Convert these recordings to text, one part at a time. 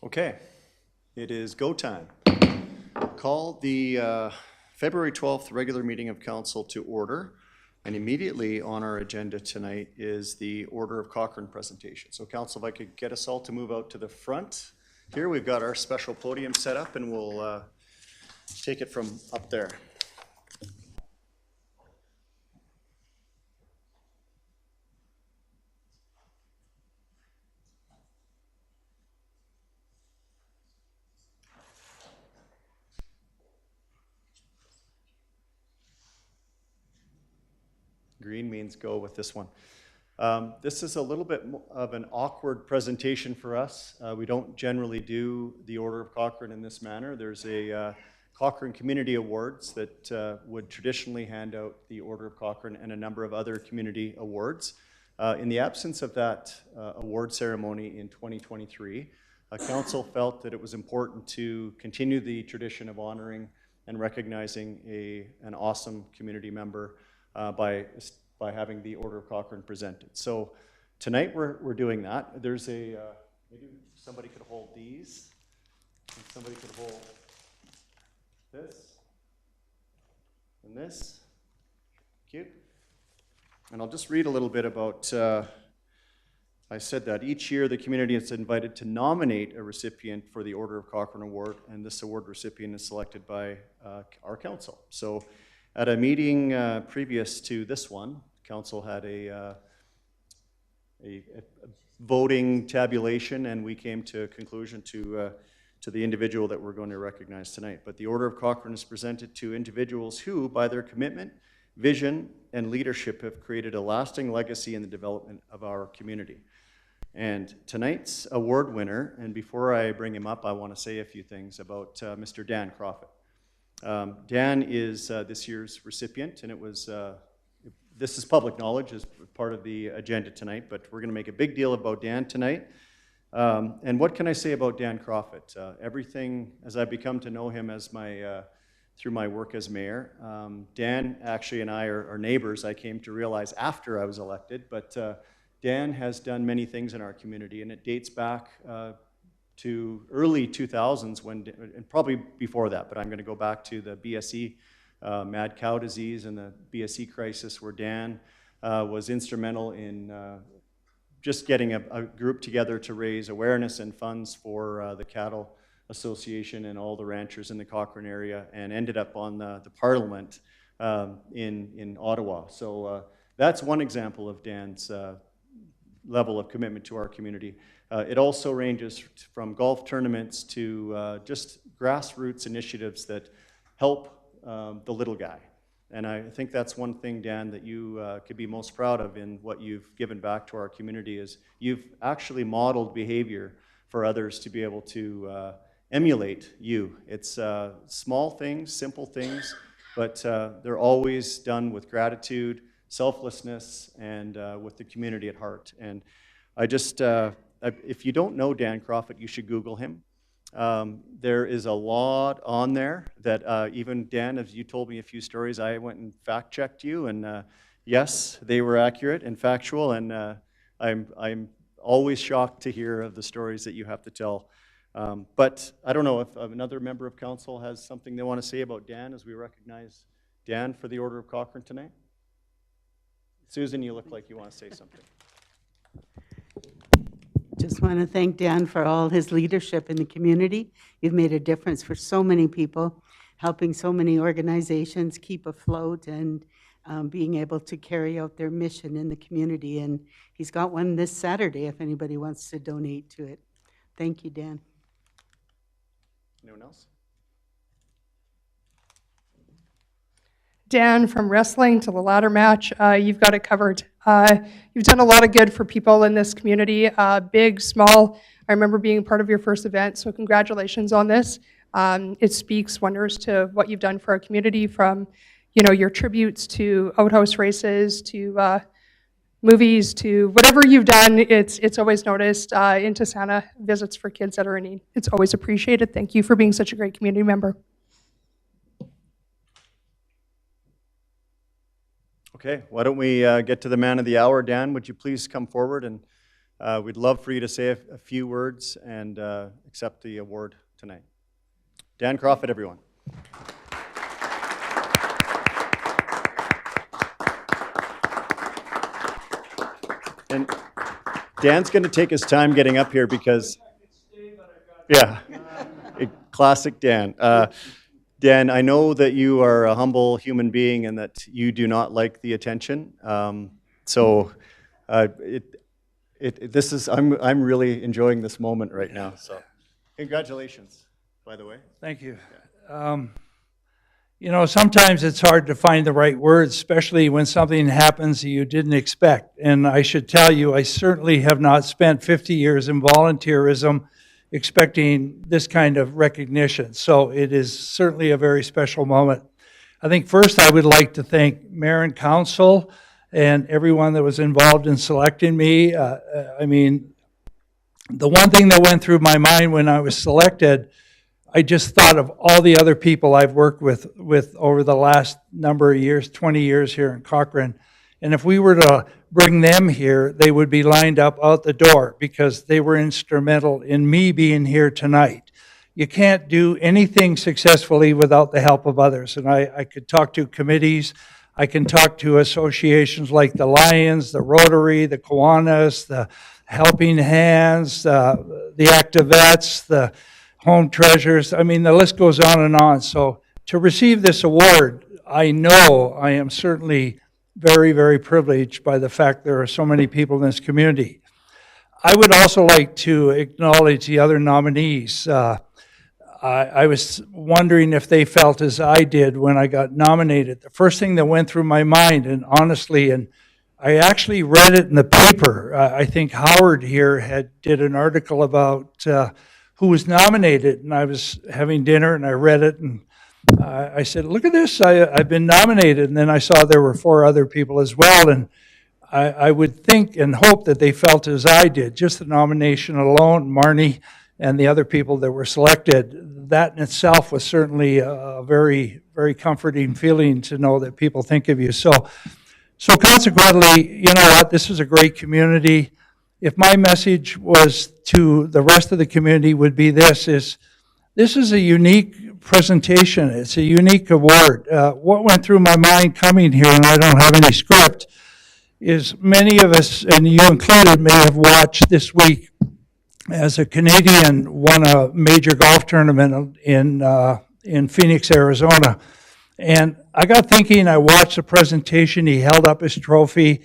Okay, it is go time. Call the February 12th regular meeting of council to order. And immediately on our agenda tonight is the Order of Cochrane presentation. So council, if I could get us all to move out to the front. Here we've got our special podium set up and we'll take it from up there. Green means go with this one. This is a little bit of an awkward presentation for us. We don't generally do the Order of Cochrane in this manner. There's a Cochrane Community Awards that would traditionally hand out the Order of Cochrane and a number of other community awards. In the absence of that award ceremony in 2023, Council felt that it was important to continue the tradition of honoring and recognizing an awesome community member by having the Order of Cochrane presented. So tonight we're doing that. There's maybe somebody could hold these, and somebody could hold this, and this. Cute. And I'll just read a little bit about, I said that each year the community is invited to nominate a recipient for the Order of Cochrane Award, and this award recipient is selected by our council. So at a meeting previous to this one, council had a voting tabulation, and we came to a conclusion to the individual that we're going to recognize tonight. But the Order of Cochrane is presented to individuals who, by their commitment, vision, and leadership, have created a lasting legacy in the development of our community. And tonight's award winner, and before I bring him up, I want to say a few things about Mr. Dan Crawford. Dan is this year's recipient, and it was, this is public knowledge as part of the agenda tonight, but we're going to make a big deal about Dan tonight. And what can I say about Dan Crawford? Everything, as I've become to know him as through my work as mayor, Dan actually and I are neighbors. I came to realize after I was elected, but Dan has done many things in our community, and it dates back to early 2000s and probably before that, but I'm going to go back to the BSE, mad cow disease and the BSE crisis, where Dan was instrumental in just getting a group together to raise awareness and funds for the Cattle Association and all the ranchers in the Cochrane area, and ended up on the Parliament in Ottawa. So that's one example of Dan's level of commitment to our community. It also ranges from golf tournaments to just grassroots initiatives that help the little guy. And I think that's one thing, Dan, that you could be most proud of in what you've given back to our community, is you've actually modeled behavior for others to be able to emulate you. It's small things, simple things, but they're always done with gratitude, selflessness, and with the community at heart. And I just, if you don't know Dan Crawford, you should Google him. There is a lot on there that even Dan, as you told me a few stories, I went and fact-checked you, and yes, they were accurate and factual, and I'm always shocked to hear of the stories that you have to tell. But I don't know if another member of council has something they want to say about Dan as we recognize Dan for the Order of Cochrane tonight. Susan, you look like you want to say something. Just want to thank Dan for all his leadership in the community. You've made a difference for so many people, helping so many organizations keep afloat and being able to carry out their mission in the community. And he's got one this Saturday if anybody wants to donate to it. Thank you, Dan. Anyone else? Dan, from wrestling to the ladder match, you've got it covered. You've done a lot of good for people in this community, big, small. I remember being part of your first event, so congratulations on this. It speaks wonders to what you've done for our community, from your tributes to outhouse races to movies to whatever you've done. It's always noticed. Into Santa visits for kids that are in need. It's always appreciated. Thank you for being such a great community member. Okay, why don't we get to the man of the hour. Dan, would you please come forward and We'd love for you to say a few words and accept the award tonight. Dan Crawford, everyone. And Dan's going to take his time getting up here because, yeah, classic Dan. Dan, I know that you are a humble human being and that you do not like the attention. I'm really enjoying this moment right now. So, congratulations, by the way. Thank you. You know, sometimes it's hard to find the right words, especially when something happens that you didn't expect. And I should tell you, I certainly have not spent 50 years in volunteerism expecting this kind of recognition. So it is certainly a very special moment. I think first I would like to thank Mayor and Council and everyone that was involved in selecting me. I mean, the one thing that went through my mind when I was selected, I just thought of all the other people I've worked with over the last number of years, 20 years here in Cochrane. And if we were to bring them here, they would be lined up out the door because they were instrumental in me being here tonight. You can't do anything successfully without the help of others. And I could talk to committees, I can talk to associations like the Lions, the Rotary, the Kiwanis, the Helping Hands, the Activettes, the Home Treasures. I mean, the list goes on and on. So to receive this award, I know I am certainly very, very privileged by the fact there are so many people in this community. I would also like to acknowledge the other nominees. I was wondering if they felt as I did when I got nominated. The first thing that went through my mind, and honestly, and I actually read it in the paper. I think Howard here did an article about who was nominated, and I was having dinner and I read it and I said, look at this, I've been nominated. And then I saw there were 4 other people as well, and I would think and hope that they felt as I did. Just the nomination alone, Marnie and the other people that were selected, that in itself was certainly a very, very comforting feeling to know that people think of you. So consequently, you know what, this is a great community. If my message was to the rest of the community would be this is a unique presentation. It's a unique award. What went through my mind coming here, and I don't have any script, is many of us, and you included, may have watched this week as a Canadian won a major golf tournament in Phoenix, Arizona. And I got thinking, I watched the presentation, he held up his trophy,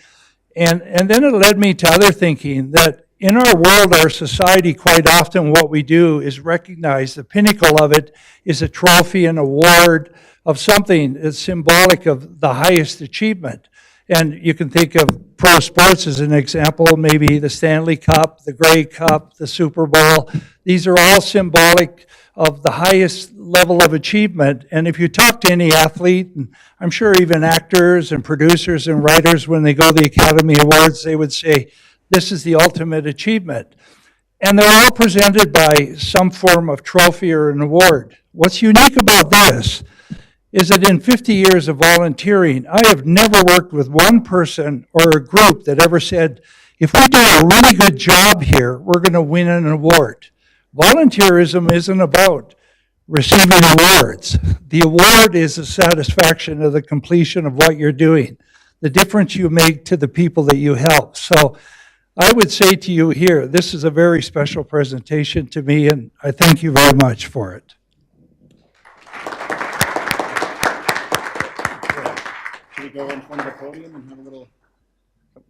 and then it led me to other thinking that in our world, our society, quite often what we do is recognize the pinnacle of it is a trophy, an award of something that's symbolic of the highest achievement. And you can think of pro sports as an example, maybe the Stanley Cup, the Grey Cup, the Super Bowl. These are all symbolic of the highest level of achievement. And if you talk to any athlete, and I'm sure even actors and producers and writers, when they go to the Academy Awards, they would say, this is the ultimate achievement. And they're all presented by some form of trophy or an award. What's unique about this is that in 50 years of volunteering, I have never worked with one person or a group that ever said, if we do a really good job here, we're going to win an award. Volunteerism isn't about receiving awards. The award is the satisfaction of the completion of what you're doing, the difference you make to the people that you help. So I would say to you here, this is a very special presentation to me, and I thank you very much for it. Should we go in front of the podium and have a little,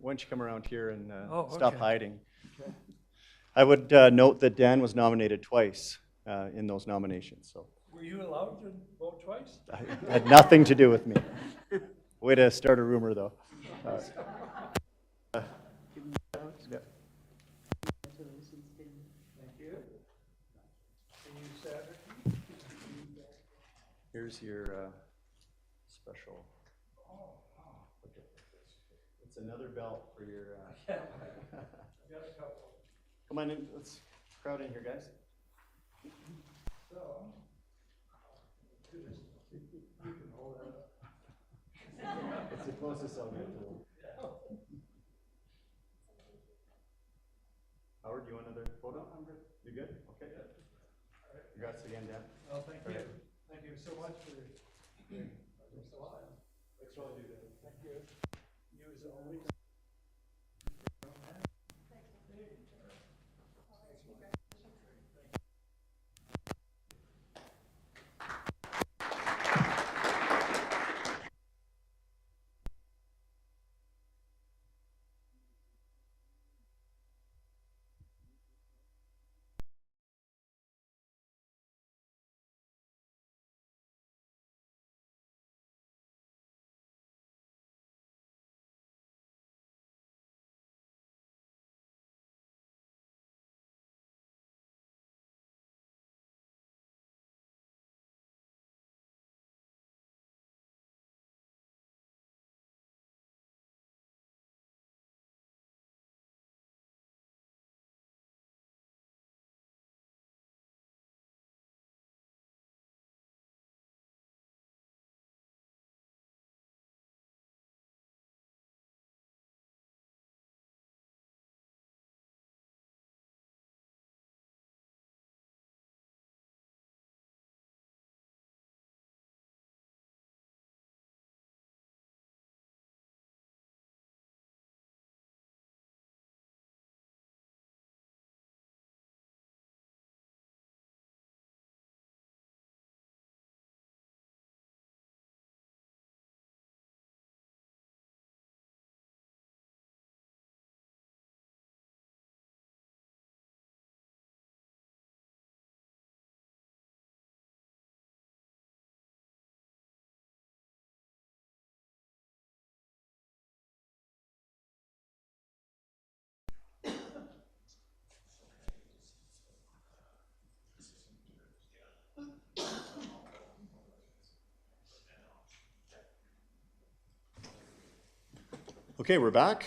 why don't you come around here and stop hiding. Okay. I would note that Dan was nominated twice in those nominations. So. Were you allowed to vote twice? It had nothing to do with me. Way to start a rumor, though. Yeah. Thank you. Here's your special. It's another belt for your. Come on in. Let's crowd in here, guys. So, goodness, you can hold that up. It's the closest I'll get to it. Congrats again, Dan. Well, thank you. Thank you so much for just a while. Thanks for all you do. Thank you. You as always. Okay, we're back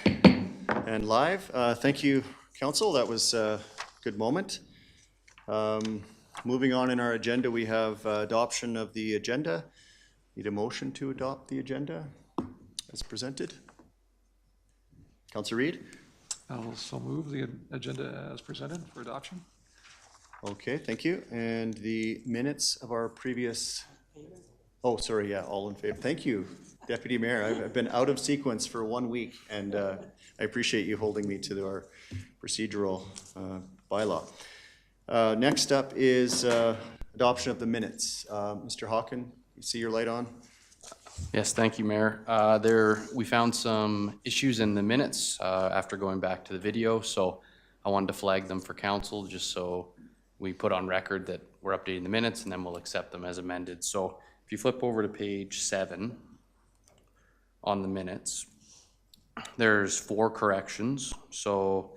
and live. Thank you, Council. That was a good moment. Moving on in our agenda, we have adoption of the agenda. Need a motion to adopt the agenda as presented. Councillor Reid? I'll so move the agenda as presented for adoption. Okay, thank you. And the minutes of our previous, oh, sorry, yeah, all in favor. Thank you, Deputy Mayor. I've been out of sequence for 1 week, and I appreciate you holding me to our procedural bylaw. Next up is adoption of the minutes. Mr. Hawken, you see your light on? Yes, thank you, Mayor. We found some issues in the minutes after going back to the video, so I wanted to flag them for council just so we put on record that we're updating the minutes, and then we'll accept them as amended. So if you flip over to page 7 on the minutes, there's 4 corrections. So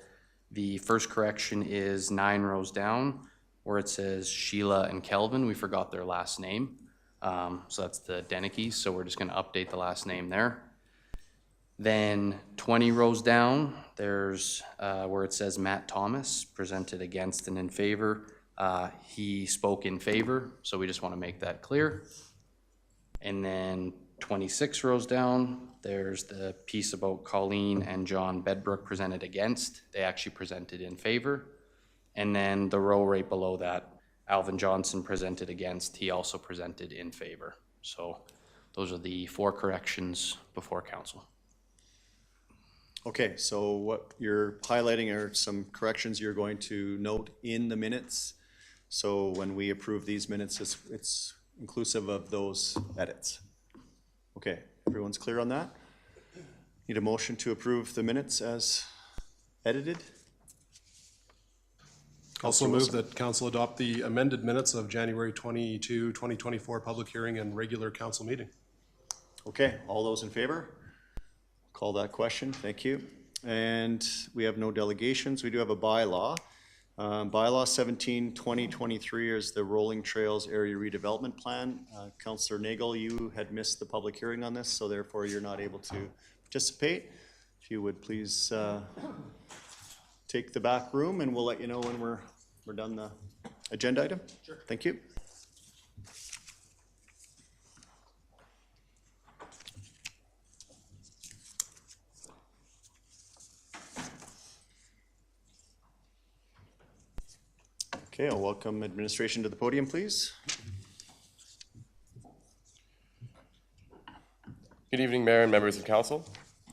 the first correction is 9 rows down where it says Sheila and Kelvin. We forgot their last name. So that's the Denekes, so we're just going to update the last name there. Then 20 rows down, there's where it says Matt Thomas, presented against and in favor. He spoke in favor, so we just want to make that clear. And then 26 rows down, there's the piece about Colleen and John Bedbrook presented against. They actually presented in favor. And then the row right below that, Alvin Johnson presented against. He also presented in favor. So those are the 4 corrections before council. Okay, so what you're highlighting are some corrections you're going to note in the minutes. So when we approve these minutes, it's inclusive of those edits. Okay, everyone's clear on that? Need a motion to approve the minutes as edited? Also move that council adopt the amended minutes of January 22, 2024 public hearing and regular council meeting. Okay, all those in favor? Call that question, thank you. And we have no delegations. We do have a bylaw. Bylaw 17-2023 is the Rolling Trails Area Redevelopment Plan. Councillor Nagel, you had missed the public hearing on this, so therefore you're not able to participate. If you would please take the back room, and we'll let you know when we're done the agenda item. Sure. Thank you. Okay, I'll welcome administration to the podium, please. Good evening, Mayor and members of Council.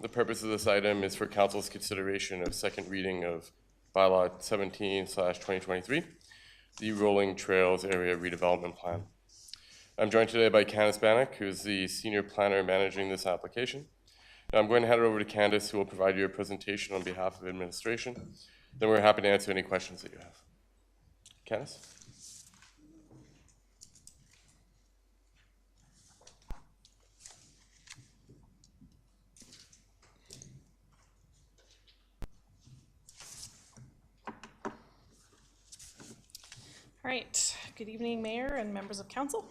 The purpose of this item is for Council's consideration of second reading of Bylaw 17/2023, the Rolling Trails Area Redevelopment Plan. I'm joined today by Candice Bannock, who is the Senior Planner managing this application. Now I'm going to hand it over to Candice, who will provide you a presentation on behalf of administration. Then we're happy to answer any questions that you have. Candice? All right, good evening, Mayor and members of Council.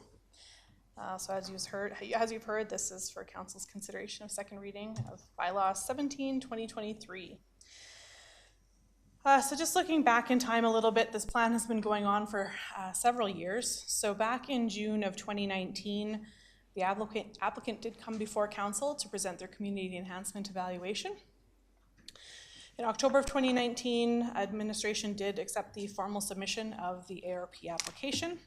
So as you've heard, this is for Council's consideration of second reading of Bylaw 17/2023. So just looking back in time a little bit, this plan has been going on for several years. So back in June of 2019, the applicant did come before Council to present their community enhancement evaluation. In October of 2019, administration did accept the formal submission of the ARP application.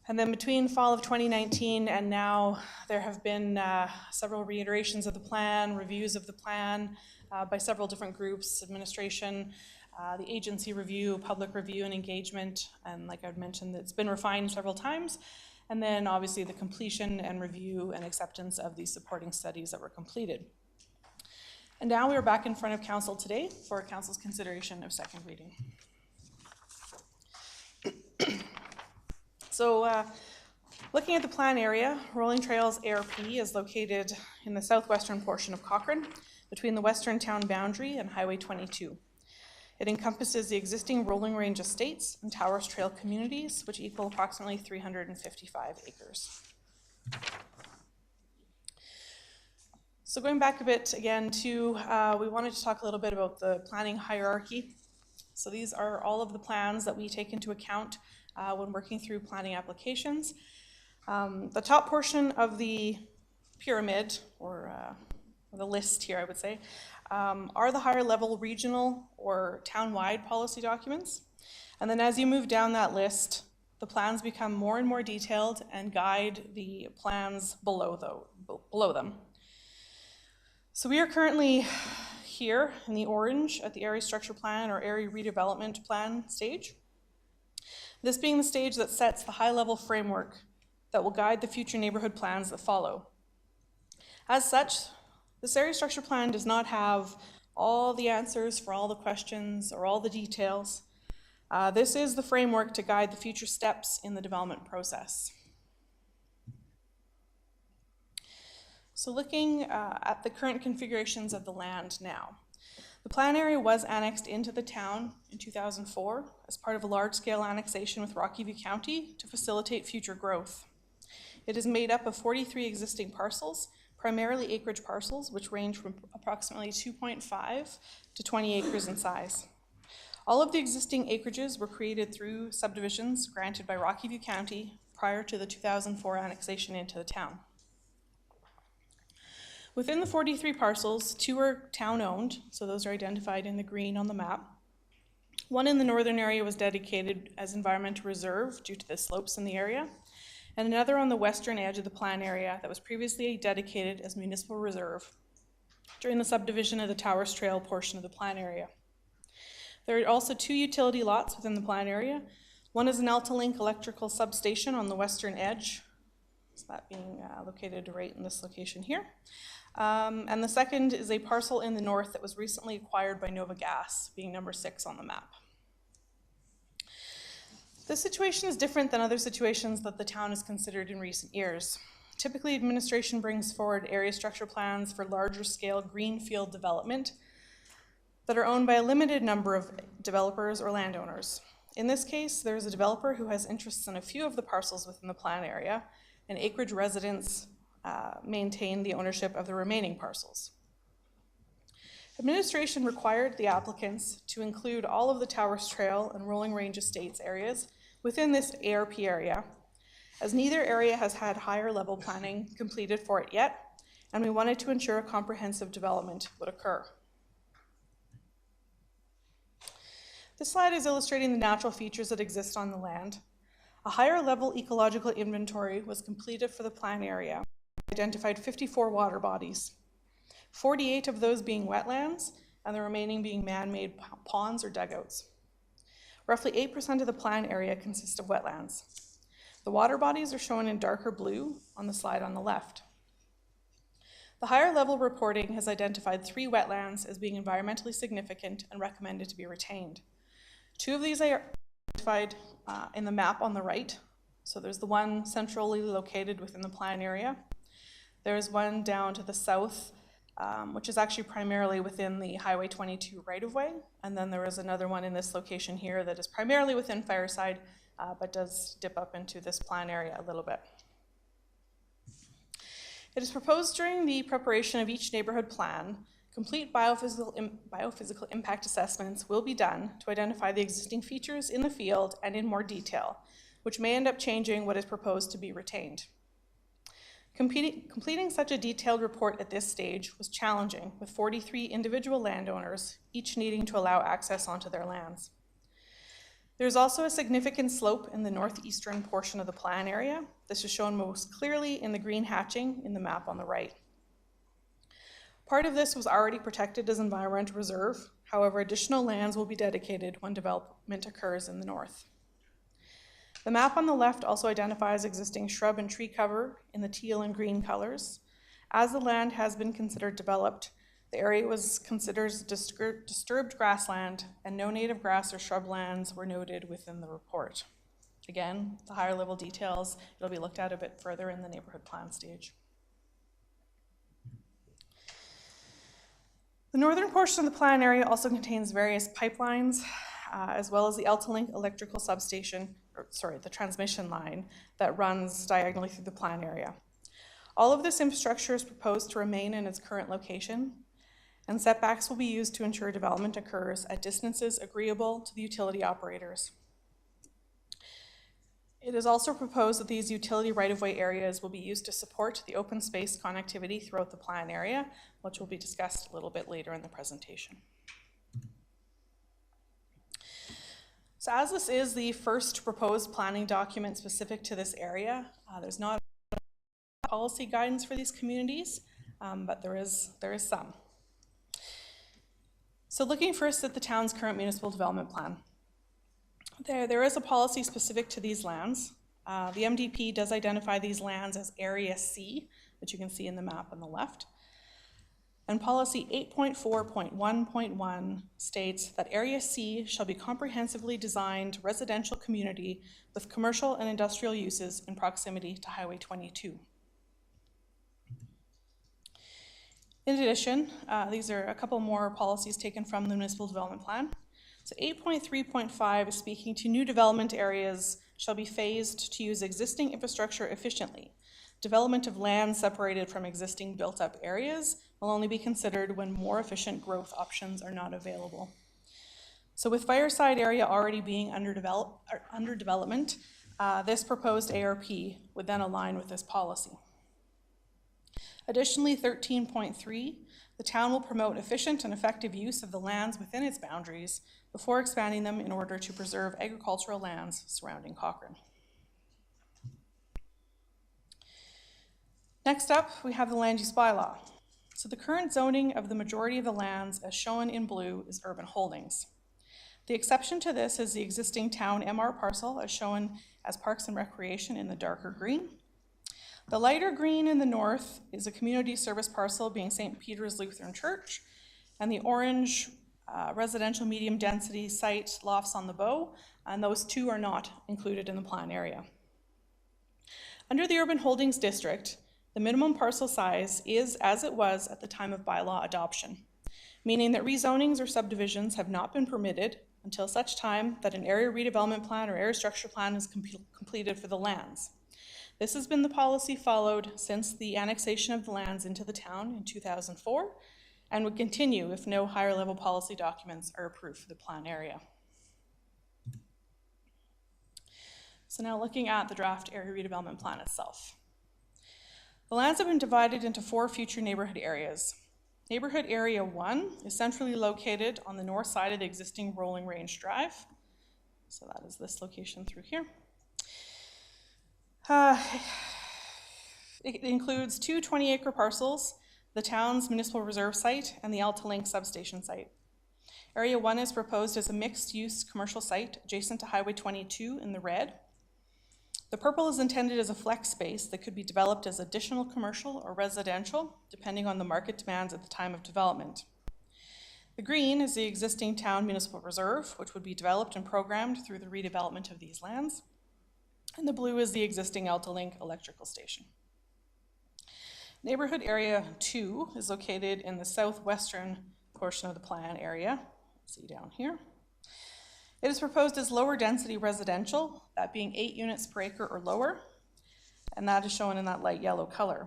And then between fall of 2019 and now, there have been several reiterations of the plan, reviews of the plan by several different groups, administration, the agency review, public review and engagement, and like I've mentioned, it's been refined several times. And then obviously the completion and review and acceptance of these supporting studies that were completed. And now we are back in front of Council today for Council's consideration of second reading. So looking at the plan area, Rolling Trails ARP is located in the southwestern portion of Cochrane, between the western town boundary and Highway 22. It encompasses the existing Rolling Range estates and Towers Trail communities, which equal approximately 355 acres. So going back a bit again to, we wanted to talk a little bit about the planning hierarchy. So these are all of the plans that we take into account when working through planning applications. The top portion of the pyramid, or the list here, I would say, are the higher level regional or town-wide policy documents. And then as you move down that list, the plans become more and more detailed and guide the plans below them. So we are currently here in the orange at the area structure plan or area redevelopment plan stage. This being the stage that sets the high-level framework that will guide the future neighborhood plans that follow. As such, this area structure plan does not have all the answers for all the questions or all the details. This is the framework to guide the future steps in the development process. So looking at the current configurations of the land now. The plan area was annexed into the town in 2004 as part of a large-scale annexation with Rocky View County to facilitate future growth. It is made up of 43 existing parcels, primarily acreage parcels, which range from approximately 2.5 to 20 acres in size. All of the existing acreages were created through subdivisions granted by Rocky View County prior to the 2004 annexation into the town. Within the 43 parcels, 2 are town-owned, so those are identified in the green on the map. One in the northern area was dedicated as environmental reserve due to the slopes in the area, and another on the western edge of the plan area that was previously dedicated as municipal reserve during the subdivision of the Towers Trail portion of the plan area. There are also 2 utility lots within the plan area. One is an AltaLink electrical substation on the western edge, so that being located right in this location here. And the second is a parcel in the north that was recently acquired by Nova Gas, being number 6 on the map. This situation is different than other situations that the town has considered in recent years. Typically, administration brings forward area structure plans for larger scale greenfield development that are owned by a limited number of developers or landowners. In this case, there is a developer who has interests in a few of the parcels within the plan area, and acreage residents maintain the ownership of the remaining parcels. Administration required the applicants to include all of the Towers Trail and Rolling Range Estates areas within this ARP area, as neither area has had higher level planning completed for it yet, and we wanted to ensure a comprehensive development would occur. This slide is illustrating the natural features that exist on the land. A higher level ecological inventory was completed for the plan area. It identified 54 water bodies, 48 of those being wetlands, and the remaining being man-made ponds or dugouts. Roughly 8% of the plan area consists of wetlands. The water bodies are shown in darker blue on the slide on the left. The higher level reporting has identified 3 wetlands as being environmentally significant and recommended to be retained. 2 of these are identified in the map on the right. So there's the one centrally located within the plan area. There's one down to the south, which is actually primarily within the Highway 22 right-of-way. And then there is another one in this location here that is primarily within Fireside, but does dip up into this plan area a little bit. It is proposed during the preparation of each neighborhood plan, complete biophysical impact assessments will be done to identify the existing features in the field and in more detail, which may end up changing what is proposed to be retained. Completing such a detailed report at this stage was challenging, with 43 individual landowners, each needing to allow access onto their lands. There's also a significant slope in the northeastern portion of the plan area. This is shown most clearly in the green hatching in the map on the right. Part of this was already protected as environmental reserve. However, additional lands will be dedicated when development occurs in the north. The map on the left also identifies existing shrub and tree cover in the teal and green colors. As the land has been considered developed, the area was considered disturbed grassland, and no native grass or shrublands were noted within the report. Again, the higher level details, it'll be looked at a bit further in the neighborhood plan stage. The northern portion of the plan area also contains various pipelines, as well as the AltaLink electrical substation, the transmission line that runs diagonally through the plan area. All of this infrastructure is proposed to remain in its current location, and setbacks will be used to ensure development occurs at distances agreeable to the utility operators. It is also proposed that these utility right-of-way areas will be used to support the open space connectivity throughout the plan area, which will be discussed a little bit later in the presentation. So as this is the first proposed planning document specific to this area, there's not policy guidance for these communities, but there is some. So looking first at the town's current municipal development plan. There is a policy specific to these lands. The MDP does identify these lands as Area C, which you can see in the map on the left. And policy 8.4.1.1 states that Area C shall be comprehensively designed residential community with commercial and industrial uses in proximity to Highway 22. In addition, these are a couple more policies taken from the municipal development plan. So 8.3.5 is speaking to new development areas shall be phased to use existing infrastructure efficiently. Development of land separated from existing built-up areas will only be considered when more efficient growth options are not available. So with Fireside area already being under development, this proposed ARP would then align with this policy. Additionally, 13.3, the town will promote efficient and effective use of the lands within its boundaries before expanding them in order to preserve agricultural lands surrounding Cochrane. Next up, we have the land use bylaw. So the current zoning of the majority of the lands, as shown in blue, is urban holdings. The exception to this is the existing town MR parcel, as shown as Parks and Recreation in the darker green. The lighter green in the north is a community service parcel being St. Peter's Lutheran Church, and the orange residential medium density site Lofts on the Bow, and those two are not included in the plan area. Under the urban holdings district, the minimum parcel size is as it was at the time of bylaw adoption, meaning that rezonings or subdivisions have not been permitted until such time that an area redevelopment plan or area structure plan is completed for the lands. This has been the policy followed since the annexation of the lands into the town in 2004 and would continue if no higher level policy documents are approved for the plan area. So now looking at the draft area redevelopment plan itself. The lands have been divided into 4 future neighborhood areas. Neighborhood Area 1 is centrally located on the north side of the existing Rolling Range Drive. So that is this location through here. It includes two 20-acre parcels, the town's municipal reserve site and the Alta-Link substation site. Area 1 is proposed as a mixed-use commercial site adjacent to Highway 22 in the red. The purple is intended as a flex space that could be developed as additional commercial or residential, depending on the market demands at the time of development. The green is the existing town municipal reserve, which would be developed and programmed through the redevelopment of these lands. And the blue is the existing Alta-Link electrical station. Neighborhood Area 2 is located in the southwestern portion of the plan area. See down here. It is proposed as lower density residential, that being 8 units per acre or lower, and that is shown in that light yellow color.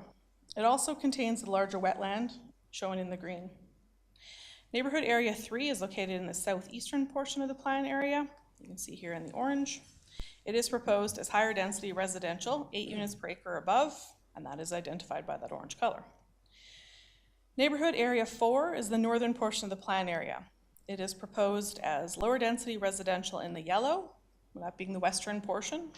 It also contains the larger wetland, shown in the green. Neighborhood Area 3 is located in the southeastern portion of the plan area. You can see here in the orange. It is proposed as higher density residential, 8 units per acre or above, and that is identified by that orange color. Neighborhood Area 4 is the northern portion of the plan area. It is proposed as lower density residential in the yellow, that being the western portion,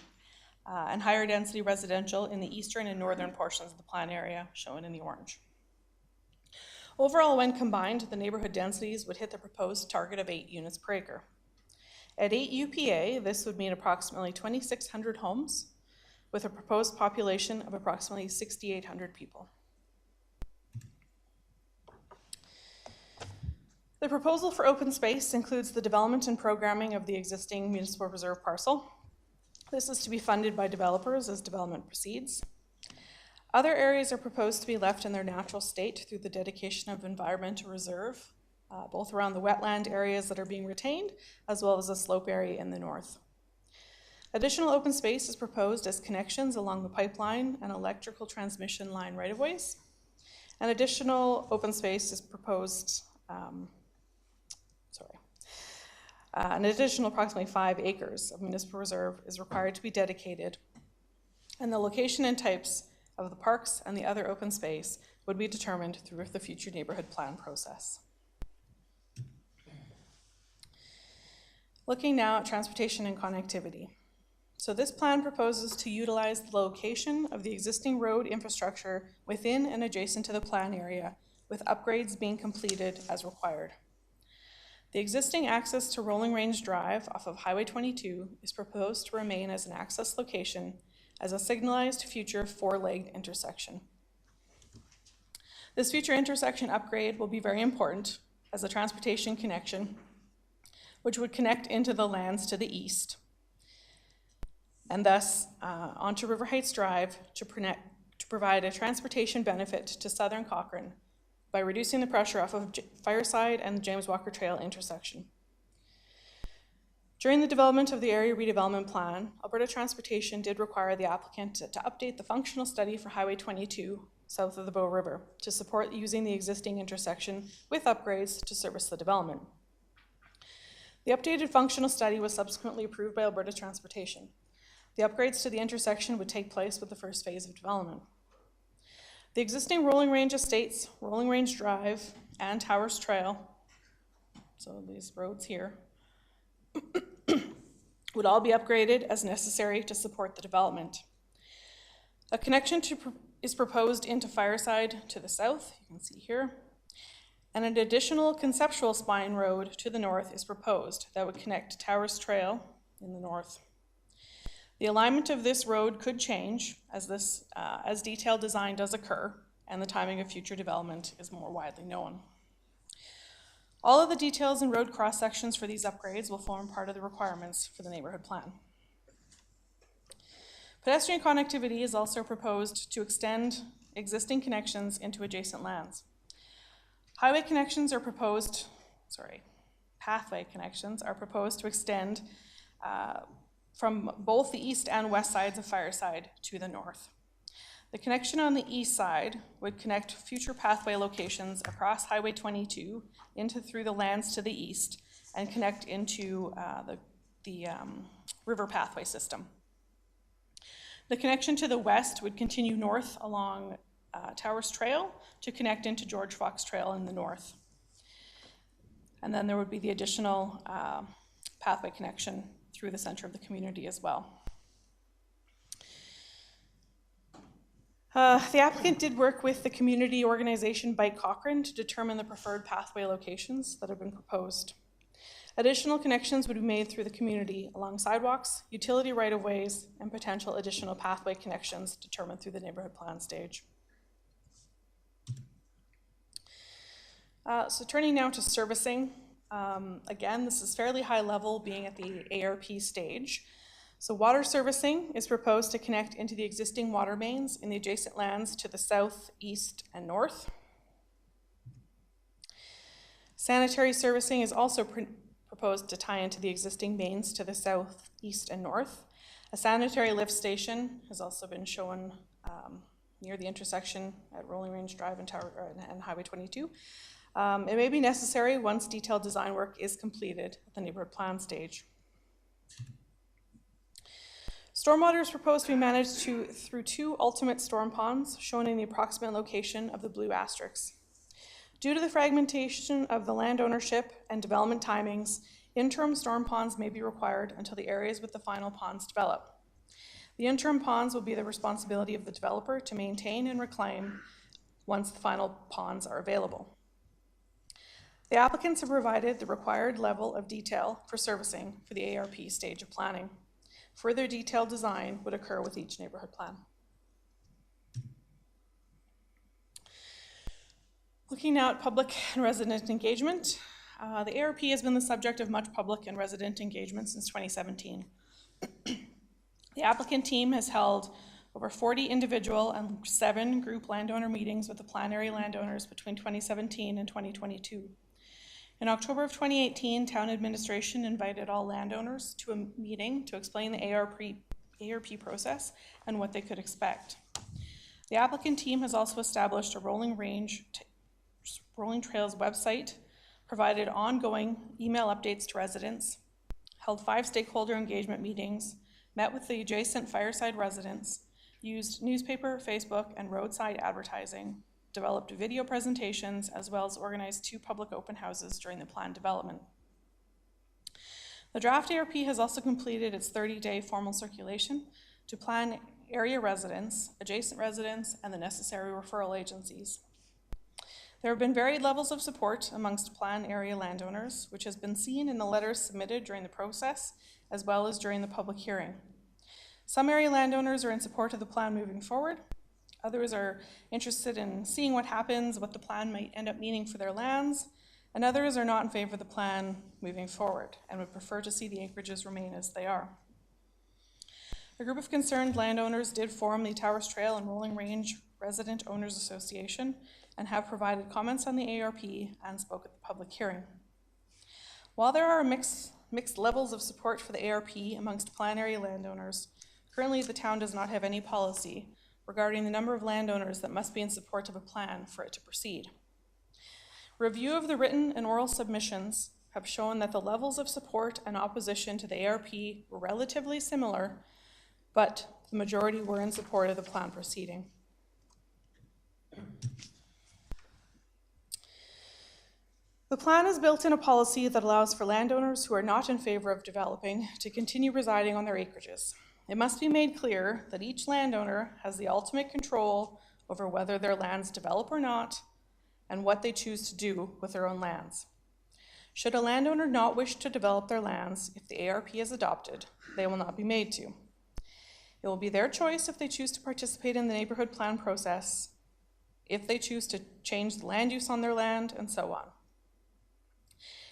and higher density residential in the eastern and northern portions of the plan area, shown in the orange. Overall, when combined, the neighborhood densities would hit the proposed target of 8 units per acre. At 8 UPA, this would mean approximately 2,600 homes, with a proposed population of approximately 6,800 people. The proposal for open space includes the development and programming of the existing municipal reserve parcel. This is to be funded by developers as development proceeds. Other areas are proposed to be left in their natural state through the dedication of environmental reserve, both around the wetland areas that are being retained, as well as a slope area in the north. Additional open space is proposed as connections along the pipeline and electrical transmission line right-of-ways. And additional open space is proposed, an additional approximately 5 acres of municipal reserve is required to be dedicated, and the location and types of the parks and the other open space would be determined through the future neighborhood plan process. Looking now at transportation and connectivity. So this plan proposes to utilize the location of the existing road infrastructure within and adjacent to the plan area, with upgrades being completed as required. The existing access to Rolling Range Drive off of Highway 22 is proposed to remain as an access location as a signalized future 4-legged intersection. This future intersection upgrade will be very important as a transportation connection, which would connect into the lands to the east, and thus onto River Heights Drive to provide a transportation benefit to southern Cochrane by reducing the pressure off of Fireside and the James Walker Trail intersection. During the development of the area redevelopment plan, Alberta Transportation did require the applicant to update the functional study for Highway 22 south of the Bow River to support using the existing intersection with upgrades to service the development. The updated functional study was subsequently approved by Alberta Transportation. The upgrades to the intersection would take place with the first phase of development. The existing Rolling Range Estates, Rolling Range Drive, and Towers Trail, so these roads here, would all be upgraded as necessary to support the development. A connection is proposed into Fireside to the south, you can see here, and an additional conceptual spine road to the north is proposed that would connect Towers Trail in the north. The alignment of this road could change as detailed design does occur and the timing of future development is more widely known. All of the details and road cross sections for these upgrades will form part of the requirements for the neighborhood plan. Pedestrian connectivity is also proposed to extend existing connections into adjacent lands. Pathway connections are proposed to extend from both the east and west sides of Fireside to the north. The connection on the east side would connect future pathway locations across Highway 22 through the lands to the east and connect into the river pathway system. The connection to the west would continue north along Towers Trail to connect into George Fox Trail in the north. And then there would be the additional pathway connection through the center of the community as well. The applicant did work with the community organization by Cochrane to determine the preferred pathway locations that have been proposed. Additional connections would be made through the community along sidewalks, utility right-of-ways, and potential additional pathway connections determined through the neighborhood plan stage. So turning now to servicing, again, this is fairly high level being at the ARP stage. So water servicing is proposed to connect into the existing water mains in the adjacent lands to the south, east, and north. Sanitary servicing is also proposed to tie into the existing mains to the south, east, and north. A sanitary lift station has also been shown near the intersection at Rolling Range Drive and Highway 22. It may be necessary once detailed design work is completed at the neighborhood plan stage. Stormwater is proposed to be managed through 2 ultimate storm ponds shown in the approximate location of the blue asterisks. Due to the fragmentation of the land ownership and development timings, interim storm ponds may be required until the areas with the final ponds develop. The interim ponds will be the responsibility of the developer to maintain and reclaim once the final ponds are available. The applicants have provided the required level of detail for servicing for the ARP stage of planning. Further detailed design would occur with each neighborhood plan. Looking now at public and resident engagement, the ARP has been the subject of much public and resident engagement since 2017. The applicant team has held over 40 individual and 7 group landowner meetings with the plan area landowners between 2017 and 2022. In October of 2018, town administration invited all landowners to a meeting to explain the ARP process and what they could expect. The applicant team has also established a Rolling Trails website, provided ongoing email updates to residents, held 5 stakeholder engagement meetings, met with the adjacent Fireside residents, used newspaper, Facebook, and roadside advertising, developed video presentations, as well as organized 2 public open houses during the planned development. The draft ARP has also completed its 30-day formal circulation to plan area residents, adjacent residents, and the necessary referral agencies. There have been varied levels of support amongst plan area landowners, which has been seen in the letters submitted during the process, as well as during the public hearing. Some area landowners are in support of the plan moving forward. Others are interested in seeing what happens, what the plan might end up meaning for their lands, and others are not in favor of the plan moving forward and would prefer to see the acreages remain as they are. A group of concerned landowners did form the Towers Trail and Rolling Range Resident Owners Association and have provided comments on the ARP and spoke at the public hearing. While there are mixed levels of support for the ARP amongst plan area landowners, currently the town does not have any policy regarding the number of landowners that must be in support of a plan for it to proceed. Review of the written and oral submissions have shown that the levels of support and opposition to the ARP were relatively similar, but the majority were in support of the plan proceeding. The plan is built in a policy that allows for landowners who are not in favor of developing to continue residing on their acreages. It must be made clear that each landowner has the ultimate control over whether their lands develop or not and what they choose to do with their own lands. Should a landowner not wish to develop their lands, if the ARP is adopted, they will not be made to. It will be their choice if they choose to participate in the neighborhood plan process, if they choose to change the land use on their land, and so on.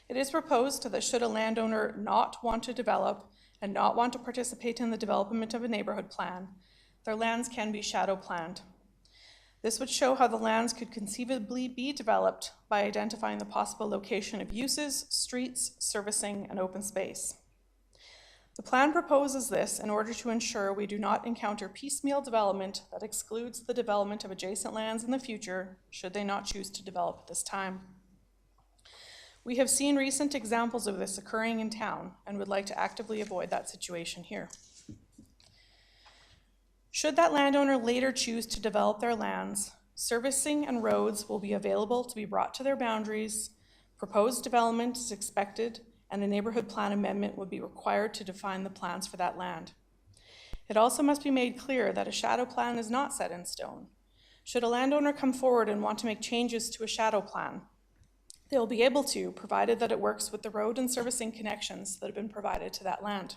It is proposed that should a landowner not want to develop and not want to participate in the development of a neighborhood plan, their lands can be shadow planned. This would show how the lands could conceivably be developed by identifying the possible location of uses, streets, servicing, and open space. The plan proposes this in order to ensure we do not encounter piecemeal development that excludes the development of adjacent lands in the future, should they not choose to develop at this time. We have seen recent examples of this occurring in town and would like to actively avoid that situation here. Should that landowner later choose to develop their lands, servicing and roads will be available to be brought to their boundaries, proposed development is expected, and a neighborhood plan amendment would be required to define the plans for that land. It also must be made clear that a shadow plan is not set in stone. Should a landowner come forward and want to make changes to a shadow plan, they will be able to, provided that it works with the road and servicing connections that have been provided to that land.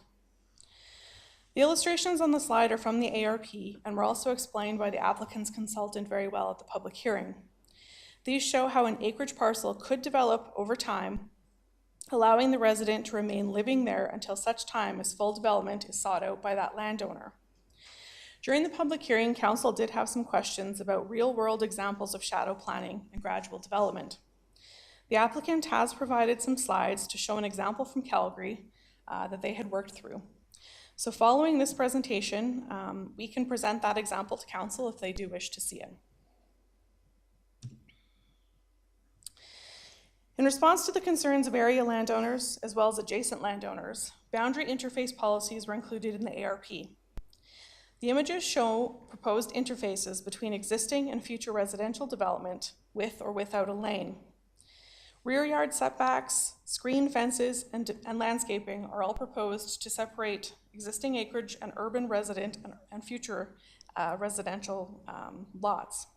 The illustrations on the slide are from the ARP and were also explained by the applicant's consultant very well at the public hearing. These show how an acreage parcel could develop over time, allowing the resident to remain living there until such time as full development is sought out by that landowner. During the public hearing, Council did have some questions about real-world examples of shadow planning and gradual development. The applicant has provided some slides to show an example from Calgary that they had worked through. So following this presentation, we can present that example to Council if they do wish to see it. In response to the concerns of area landowners as well as adjacent landowners, boundary interface policies were included in the ARP. The images show proposed interfaces between existing and future residential development with or without a lane. Rear yard setbacks, screen fences, and landscaping are all proposed to separate existing acreage and urban resident and future residential lots.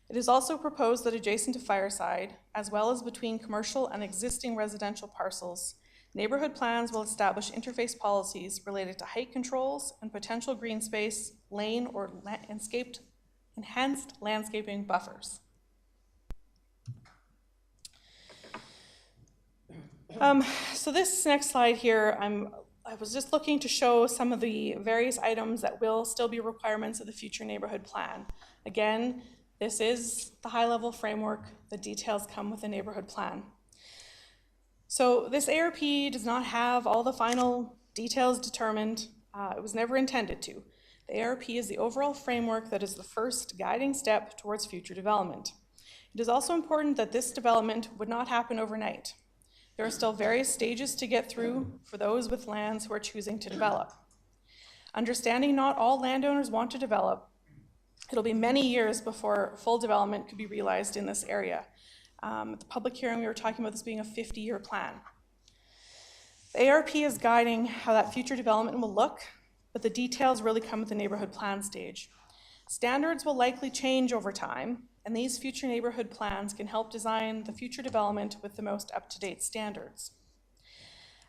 It is also proposed that adjacent to Fireside, as well as between commercial and existing residential parcels, neighborhood plans will establish interface policies related to height controls and potential green space, lane, or enhanced landscaping buffers. So this next slide here, I was just looking to show some of the various items that will still be requirements of the future neighborhood plan. Again, this is the high-level framework. The details come with the neighborhood plan. So this ARP does not have all the final details determined. It was never intended to. The ARP is the overall framework that is the first guiding step towards future development. It is also important that this development would not happen overnight. There are still various stages to get through for those with lands who are choosing to develop. Understanding not all landowners want to develop, it'll be many years before full development could be realized in this area. At the public hearing, we were talking about this being a 50-year plan. The ARP is guiding how that future development will look, but the details really come with the neighborhood plan stage. Standards will likely change over time, and these future neighborhood plans can help design the future development with the most up-to-date standards.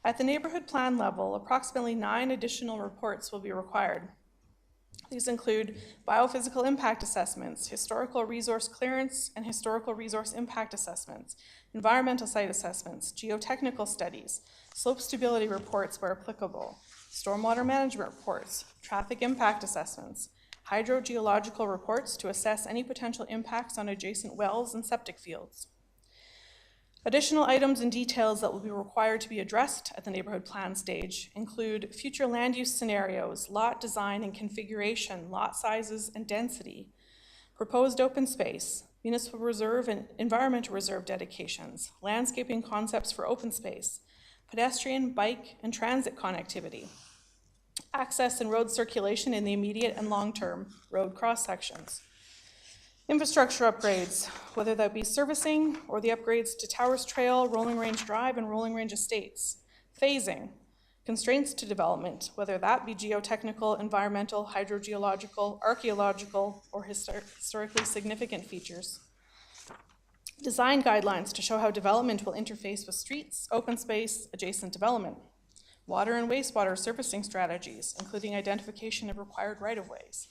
At the neighborhood plan level, approximately 9 additional reports will be required. These include biophysical impact assessments, historical resource clearance and historical resource impact assessments, environmental site assessments, geotechnical studies, slope stability reports where applicable, stormwater management reports, traffic impact assessments, hydrogeological reports to assess any potential impacts on adjacent wells and septic fields. Additional items and details that will be required to be addressed at the neighborhood plan stage include future land use scenarios, lot design and configuration, lot sizes and density, proposed open space, municipal reserve and environmental reserve dedications, landscaping concepts for open space, pedestrian, bike, and transit connectivity, access and road circulation in the immediate and long-term road cross-sections, infrastructure upgrades, whether that be servicing or the upgrades to Towers Trail, Rolling Range Drive, and Rolling Range Estates, phasing, constraints to development, whether that be geotechnical, environmental, hydrogeological, archaeological, or historically significant features, design guidelines to show how development will interface with streets, open space, adjacent development, water and wastewater surfacing strategies, including identification of required right-of-ways,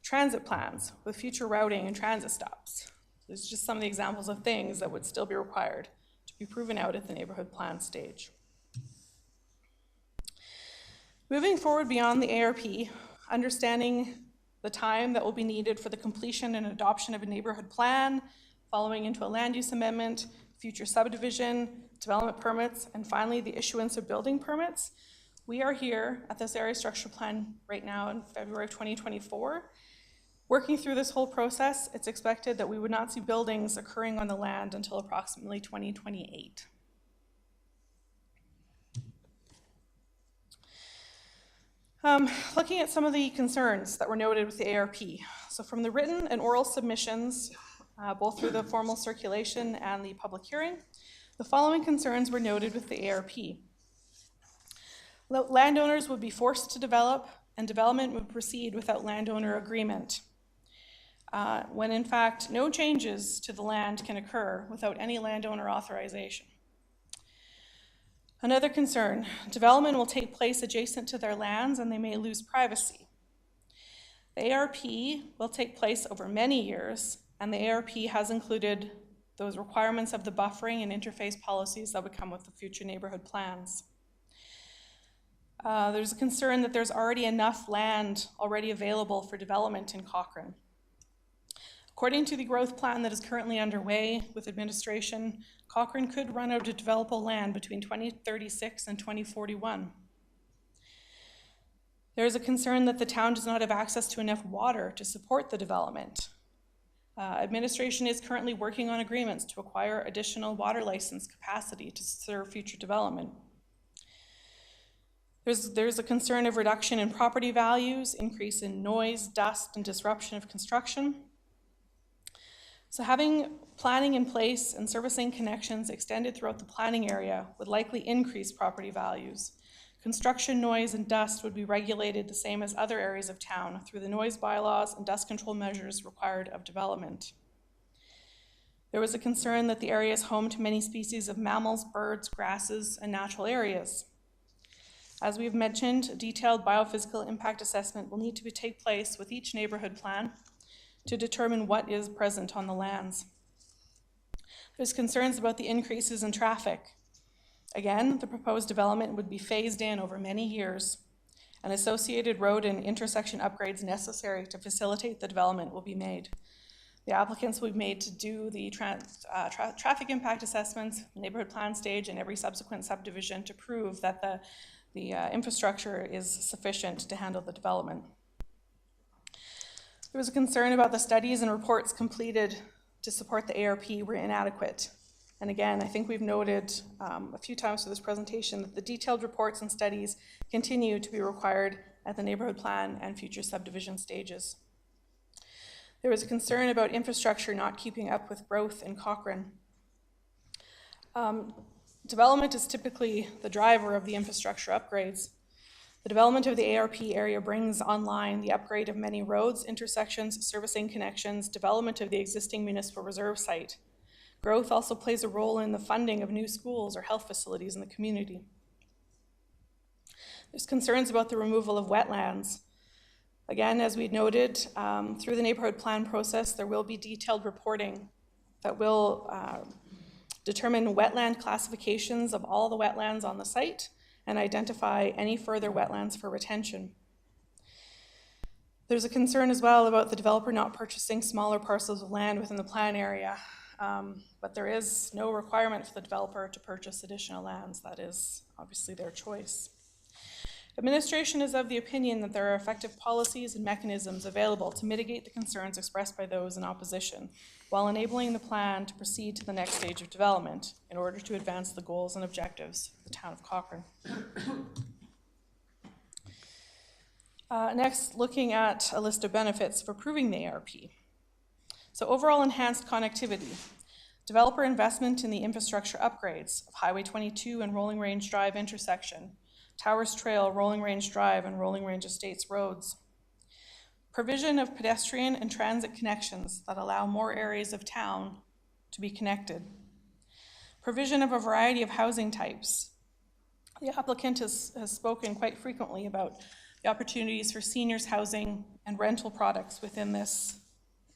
transit plans with future routing and transit stops. These are just some of the examples of things that would still be required to be proven out at the neighborhood plan stage. Moving forward beyond the ARP, understanding the time that will be needed for the completion and adoption of a neighborhood plan, following into a land use amendment, future subdivision, development permits, and finally the issuance of building permits. We are here at this area structure plan right now in February of 2024. Working through this whole process, it's expected that we would not see buildings occurring on the land until approximately 2028. Looking at some of the concerns that were noted with the ARP. So from the written and oral submissions, both through the formal circulation and the public hearing, the following concerns were noted with the ARP. Landowners would be forced to develop, and development would proceed without landowner agreement, when in fact no changes to the land can occur without any landowner authorization. Another concern, development will take place adjacent to their lands and they may lose privacy. The ARP will take place over many years, and the ARP has included those requirements of the buffering and interface policies that would come with the future neighborhood plans. There's a concern that there's already enough land already available for development in Cochrane. According to the growth plan that is currently underway with administration, Cochrane could run out of developable land between 2036 and 2041. There is a concern that the town does not have access to enough water to support the development. Administration is currently working on agreements to acquire additional water license capacity to serve future development. There's a concern of reduction in property values, increase in noise, dust, and disruption of construction. So having planning in place and servicing connections extended throughout the planning area would likely increase property values. Construction noise and dust would be regulated the same as other areas of town through the noise bylaws and dust control measures required of development. There was a concern that the area is home to many species of mammals, birds, grasses, and natural areas. As we've mentioned, a detailed biophysical impact assessment will need to take place with each neighborhood plan to determine what is present on the lands. There's concerns about the increases in traffic. Again, the proposed development would be phased in over many years, and associated road and intersection upgrades necessary to facilitate the development will be made. The applicants will be made to do the traffic impact assessments, neighborhood plan stage, and every subsequent subdivision to prove that the infrastructure is sufficient to handle the development. There was a concern about the studies and reports completed to support the ARP were inadequate. And again, I think we've noted a few times through this presentation that the detailed reports and studies continue to be required at the neighborhood plan and future subdivision stages. There was a concern about infrastructure not keeping up with growth in Cochrane. Development is typically the driver of the infrastructure upgrades. The development of the ARP area brings online the upgrade of many roads, intersections, servicing connections, development of the existing municipal reserve site. Growth also plays a role in the funding of new schools or health facilities in the community. There's concerns about the removal of wetlands. Again, as we noted, through the neighborhood plan process, there will be detailed reporting that will determine wetland classifications of all the wetlands on the site and identify any further wetlands for retention. There's a concern as well about the developer not purchasing smaller parcels of land within the plan area, but there is no requirement for the developer to purchase additional lands. That is obviously their choice. Administration is of the opinion that there are effective policies and mechanisms available to mitigate the concerns expressed by those in opposition, while enabling the plan to proceed to the next stage of development in order to advance the goals and objectives of the town of Cochrane. Next, looking at a list of benefits of approving the ARP. So overall enhanced connectivity, developer investment in the infrastructure upgrades of Highway 22 and Rolling Range Drive intersection, Towers Trail, Rolling Range Drive, and Rolling Range Estates roads. Provision of pedestrian and transit connections that allow more areas of town to be connected. Provision of a variety of housing types. The applicant has spoken quite frequently about the opportunities for seniors housing and rental products within this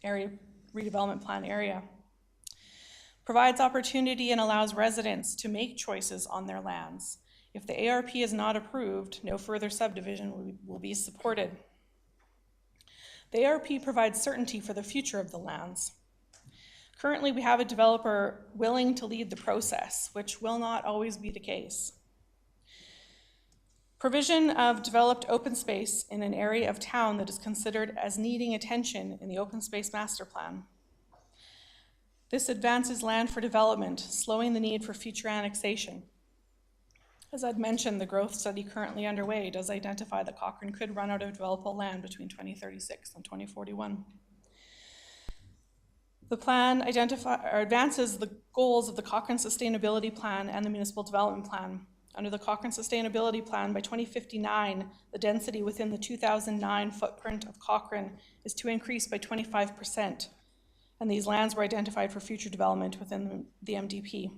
area, redevelopment plan area. Provides opportunity and allows residents to make choices on their lands. If the ARP is not approved, no further subdivision will be supported. The ARP provides certainty for the future of the lands. Currently, we have a developer willing to lead the process, which will not always be the case. Provision of developed open space in an area of town that is considered as needing attention in the open space master plan. This advances land for development, slowing the need for future annexation. As I'd mentioned, the growth study currently underway does identify that Cochrane could run out of developable land between 2036 and 2041. The plan advances the goals of the Cochrane Sustainability Plan and the Municipal Development Plan. Under the Cochrane Sustainability Plan, by 2059, the density within the 2009 footprint of Cochrane is to increase by 25%, and these lands were identified for future development within the MDP.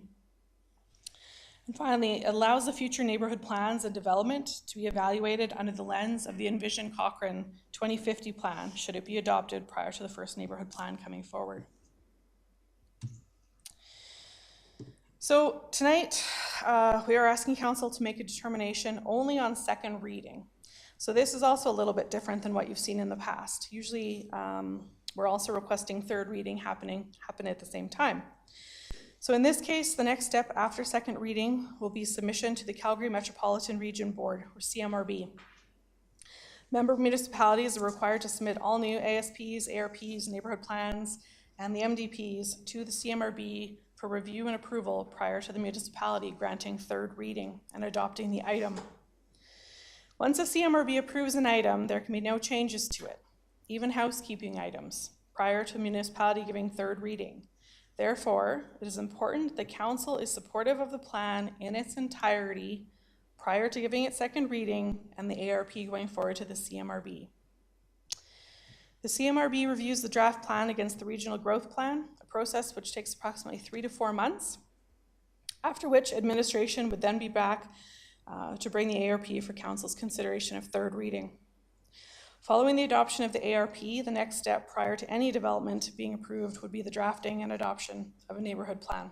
And finally, it allows the future neighborhood plans and development to be evaluated under the lens of the Envision Cochrane 2050 plan, should it be adopted prior to the first neighborhood plan coming forward. So tonight, we are asking council to make a determination only on second reading. So this is also a little bit different than what you've seen in the past. Usually, we're also requesting third reading happen at the same time. So in this case, the next step after second reading will be submission to the Calgary Metropolitan Region Board, or CMRB. Member municipalities are required to submit all new ASPs, ARPs, neighborhood plans, and the MDPs to the CMRB for review and approval prior to the municipality granting third reading and adopting the item. Once a CMRB approves an item, there can be no changes to it, even housekeeping items, prior to the municipality giving third reading. Therefore, it is important that council is supportive of the plan in its entirety prior to giving it second reading and the ARP going forward to the CMRB. The CMRB reviews the draft plan against the Regional Growth Plan, a process which takes approximately 3 to 4 months, after which administration would then be back to bring the ARP for council's consideration of third reading. Following the adoption of the ARP, the next step prior to any development being approved would be the drafting and adoption of a neighborhood plan.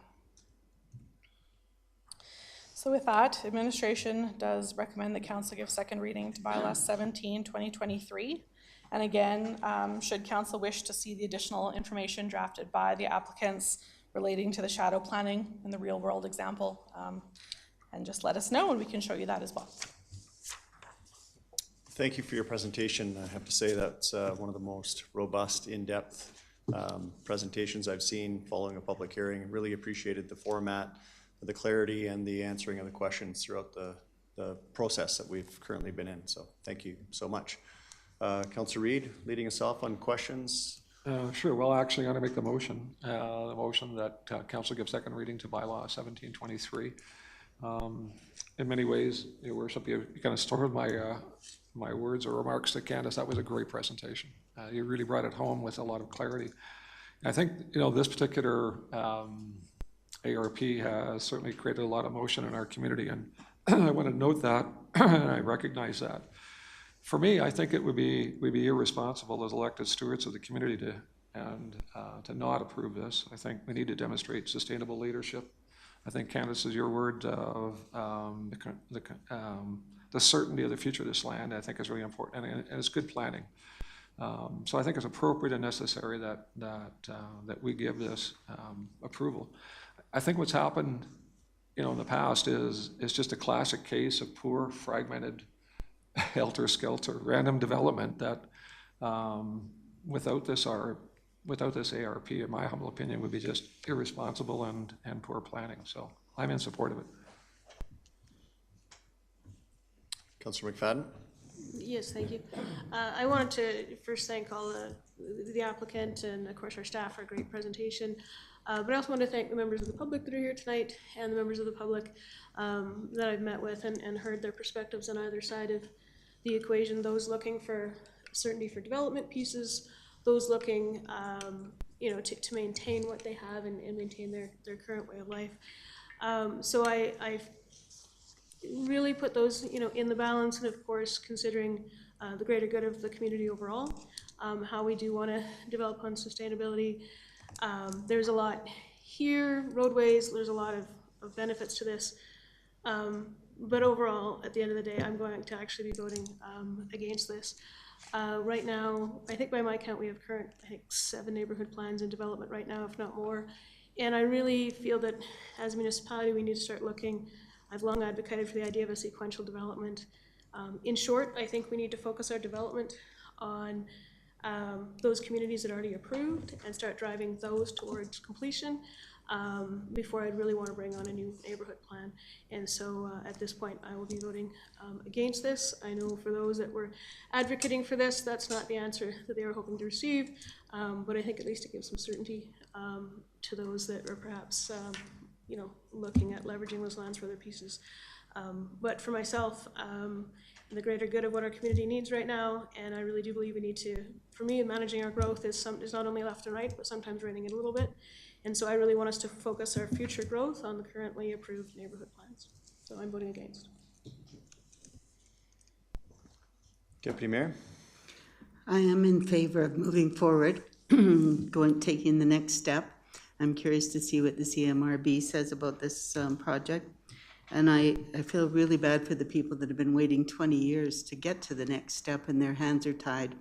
So with that, administration does recommend that council give second reading to Bylaw 17, 2023. And again, should council wish to see the additional information drafted by the applicants relating to the shadow planning and the real world example, and just let us know and we can show you that as well. Thank you for your presentation. I have to say that's one of the most robust, in-depth presentations I've seen following a public hearing. I really appreciated the format, the clarity, and the answering of the questions throughout the process that we've currently been in. So thank you so much. Councillor Reid, leading us off on questions. Sure. Well, actually, I'm going to make the motion that council give second reading to Bylaw 1723. In many ways, Your Worship, you kind of stored my words or remarks to Candace. That was a great presentation. You really brought it home with a lot of clarity. I think, this particular ARP has certainly created a lot of motion in our community, and I want to note that, and I recognize that. For me, I think it would be irresponsible as elected stewards of the community to not approve this. I think we need to demonstrate sustainable leadership. I think, Candace, is your word of the certainty of the future of this land, I think is really important, and it's good planning. So I think it's appropriate and necessary that we give this approval. I think what's happened, in the past is just a classic case of poor, fragmented, helter-skelter, random development that without this ARP, in my humble opinion, would be just irresponsible and poor planning. So I'm in support of it. Councillor McFadden. Yes, thank you. I wanted to first thank all the applicant and, of course, our staff for a great presentation. But I also want to thank the members of the public that are here tonight and the members of the public that I've met with and heard their perspectives on either side of the equation, those looking for certainty for development pieces, those looking to maintain what they have and maintain their current way of life. So I really put those in the balance, and of course considering the greater good of the community overall, how we do want to develop on sustainability. There's a lot here, roadways, there's a lot of benefits to this, but overall at the end of the day I'm going to actually be voting against this. Right now, I think by my count we have 7 neighborhood plans in development right now, if not more, and I really feel that as a municipality we need to start looking. I've long advocated for the idea of a sequential development. In short, I think we need to focus our development on those communities that are already approved and start driving those towards completion. before I'd really want to bring on a new neighborhood plan. And so at this point, I will be voting against this. I know for those that were advocating for this, that's not the answer that they were hoping to receive, but I think at least it gives some certainty to those that are perhaps you know, looking at leveraging those lands for other pieces. But for myself, the greater good of what our community needs right now, and I really do believe we need to, for me, managing our growth is not only left and right, but sometimes reining it a little bit. And so I really want us to focus our future growth on the currently approved neighborhood plans. So I'm voting against. Deputy Mayor? I am in favor of moving forward, taking the next step. I'm curious to see what the CMRB says about this project. And I feel really bad for the people that have been waiting 20 years to get to the next step and their hands are tied.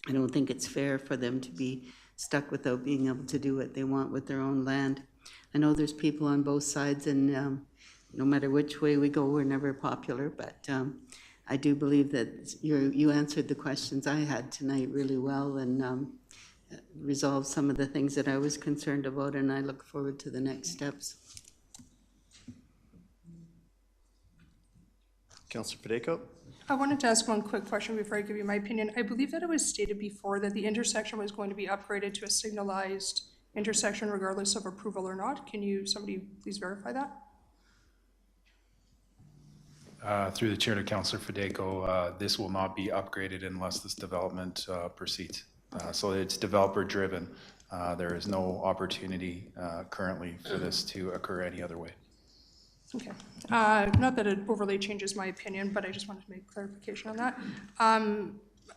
I don't think it's fair for them to be stuck without being able to do what they want with their own land. I know there's people on both sides, and no matter which way we go, we're never popular, but I do believe that you answered the questions I had tonight really well, and resolved some of the things that I was concerned about, and I look forward to the next steps. Councillor Federico? I wanted to ask one quick question before I give you my opinion. I believe that it was stated before that the intersection was going to be upgraded to a signalized intersection regardless of approval or not. Can somebody please verify that? Through the chair to Councillor Federico, this will not be upgraded unless this development proceeds. So it's developer driven. There is no opportunity currently for this to occur any other way. Okay. Not that it overly changes my opinion, but I just wanted to make clarification on that.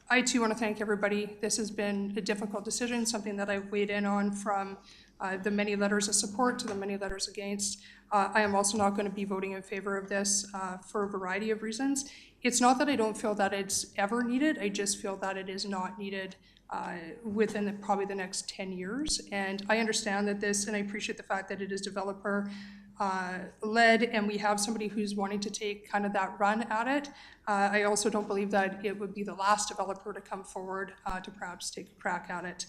I too want to thank everybody. This has been a difficult decision, something that I've weighed in on from the many letters of support to the many letters against. I am also not going to be voting in favor of this for a variety of reasons. It's not that I don't feel that it's ever needed. I just feel that it is not needed within probably the next 10 years. And I understand that this, and I appreciate the fact that it is developer led, and we have somebody who's wanting to take kind of that run at it. I also don't believe that it would be the last developer to come forward to perhaps take a crack at it.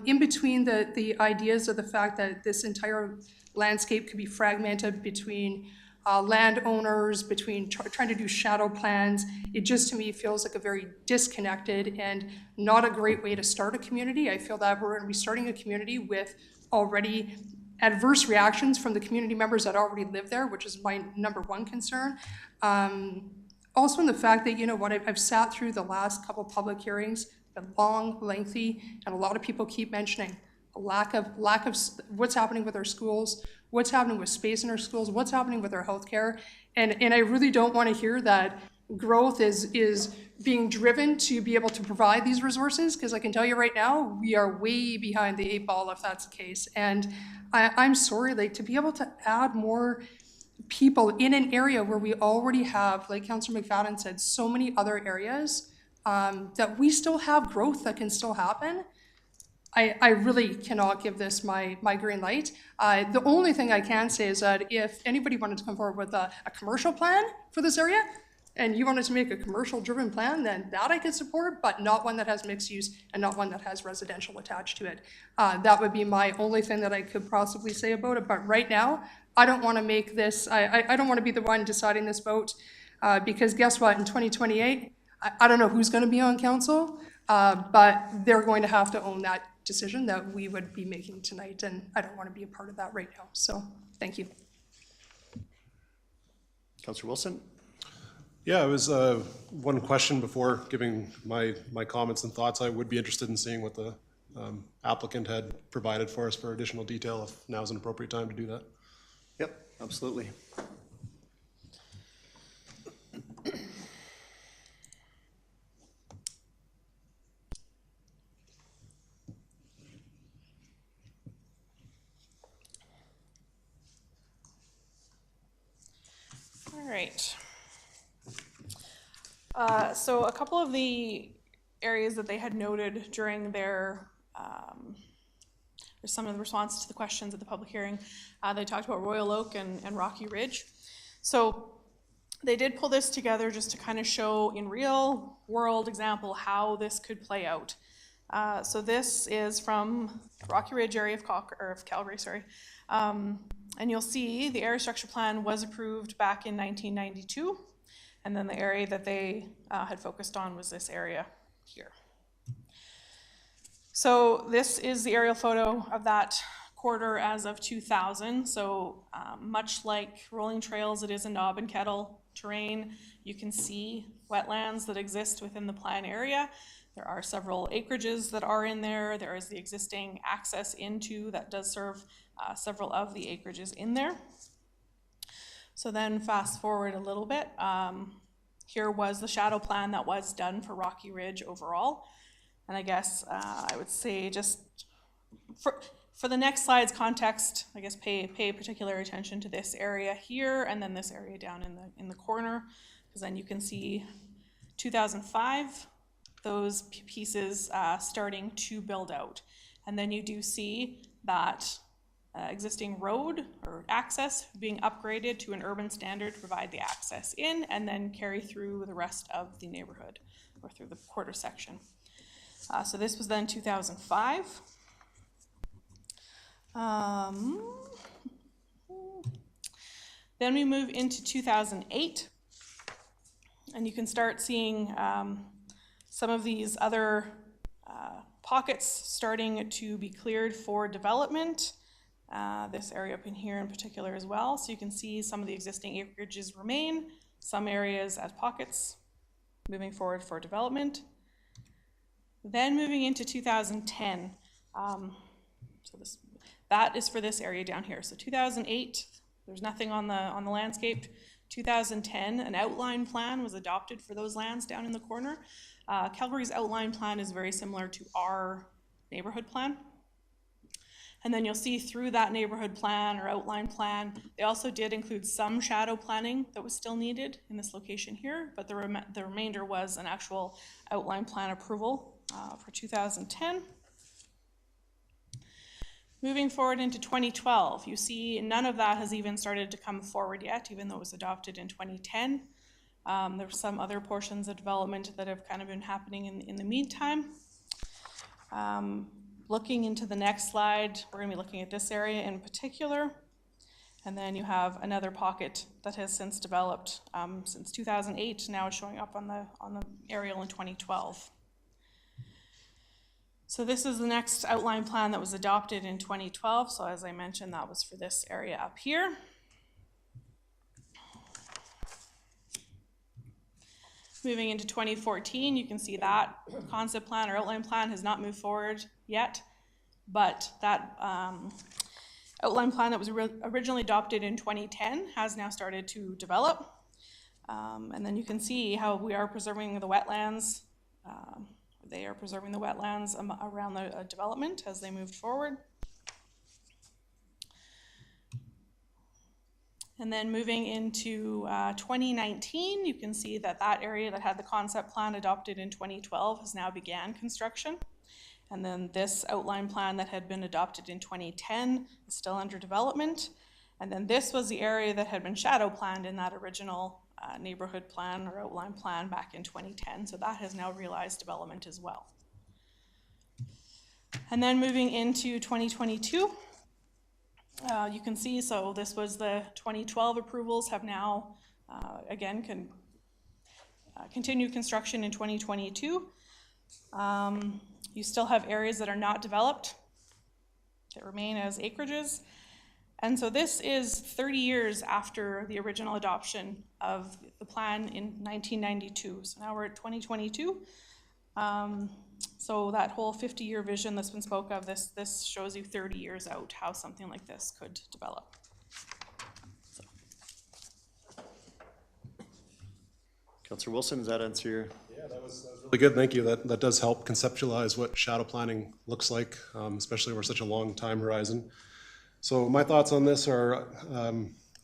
In between the ideas of the fact that this entire landscape could be fragmented between landowners, between trying to do shadow plans, it just to me feels like a very disconnected and not a great way to start a community. I feel that we're going to be starting a community with already adverse reactions from the community members that already live there, which is my number one concern. Also in the fact that, you know what, I've sat through the last couple public hearings, been long, lengthy, and a lot of people keep mentioning a lack of what's happening with our schools, what's happening with space in our schools, what's happening with our healthcare. And I really don't want to hear that growth is being driven to be able to provide these resources, because I can tell you right now, we are way behind the 8 ball if that's the case. And I'm sorry, like, to be able to add more people in an area where we already have, like Councillor McFadden said, so many other areas that we still have growth that can still happen. I really cannot give this my green light. The only thing I can say is that if anybody wanted to come forward with a commercial plan for this area, and you wanted to make a commercial-driven plan, then that I could support, but not one that has mixed use and not one that has residential attached to it. That would be my only thing that I could possibly say about it. But right now, I don't want to make this, I don't want to be the one deciding this vote, because guess what, in 2028, I don't know who's going to be on council, but they're going to have to own that decision that we would be making tonight, and I don't want to be a part of that right now. So, thank you. Councillor Wilson? Yeah, it was one question before giving my comments and thoughts. I would be interested in seeing what the applicant had provided for us for additional detail, if now is an appropriate time to do that. Yep, absolutely. All right. So a couple of the areas that they had noted during their, some of the responses to the questions at the public hearing, they talked about Royal Oak and Rocky Ridge. So they did pull this together just to kind of show in real world example how this could play out. So this is from Rocky Ridge area of Calgary, sorry. And you'll see the area structure plan was approved back in 1992. And then the area that they had focused on was this area here. So this is the aerial photo of that quarter as of 2000. So much like rolling trails, it is a knob and kettle terrain. You can see wetlands that exist within the plan area. There are several acreages that are in there. There is the existing access into that does serve several of the acreages in there. So then fast forward a little bit. Here was the shadow plan that was done for Rocky Ridge overall. And I guess I would say just for the next slide's context, I guess pay particular attention to this area here and then this area down in the corner, because then you can see 2005, those pieces starting to build out. And then you do see that existing road or access being upgraded to an urban standard to provide the access in and then carry through the rest of the neighborhood or through the quarter section. So this was then 2005. Then we move into 2008, and you can start seeing some of these other pockets starting to be cleared for development. This area up in here in particular as well. So you can see some of the existing acreages remain, some areas as pockets, moving forward for development. Then moving into 2010, that is for this area down here. So 2008, there's nothing on the landscape. 2010, an outline plan was adopted for those lands down in the corner. Calgary's outline plan is very similar to our neighborhood plan. And then you'll see through that neighborhood plan or outline plan, they also did include some shadow planning that was still needed in this location here, but the remainder was an actual outline plan approval for 2010. Moving forward into 2012, you see none of that has even started to come forward yet, even though it was adopted in 2010. There were some other portions of development that have kind of been happening in the meantime. Looking into the next slide, we're going to be looking at this area in particular. And then you have another pocket that has since developed since 2008. Now it's showing up on the aerial in 2012. So this is the next outline plan that was adopted in 2012. So as I mentioned, that was for this area up here. Moving into 2014, you can see that concept plan or outline plan has not moved forward yet, but that outline plan that was originally adopted in 2010 has now started to develop. And then you can see how we are preserving the wetlands. They are preserving the wetlands around the development as they moved forward. And then moving into 2019, you can see that that area that had the concept plan adopted in 2012 has now began construction. And then this outline plan that had been adopted in 2010 is still under development. And then this was the area that had been shadow planned in that original neighborhood plan or outline plan back in 2010. So that has now realized development as well. And then moving into 2022, you can see, so this was the 2012 approvals have now, again, continued construction in 2022. You still have areas that are not developed that remain as acreages. And so this is 30 years after the original adoption of the plan in 1992. So now we're at 2022. So that whole 50-year vision that's been spoke of, this shows you 30 years out how something like this could develop. So. Councillor Wilson, does that answer your? Yeah, that was really good, thank you. That does help conceptualize what shadow planning looks like, especially over such a long time horizon. So my thoughts on this are,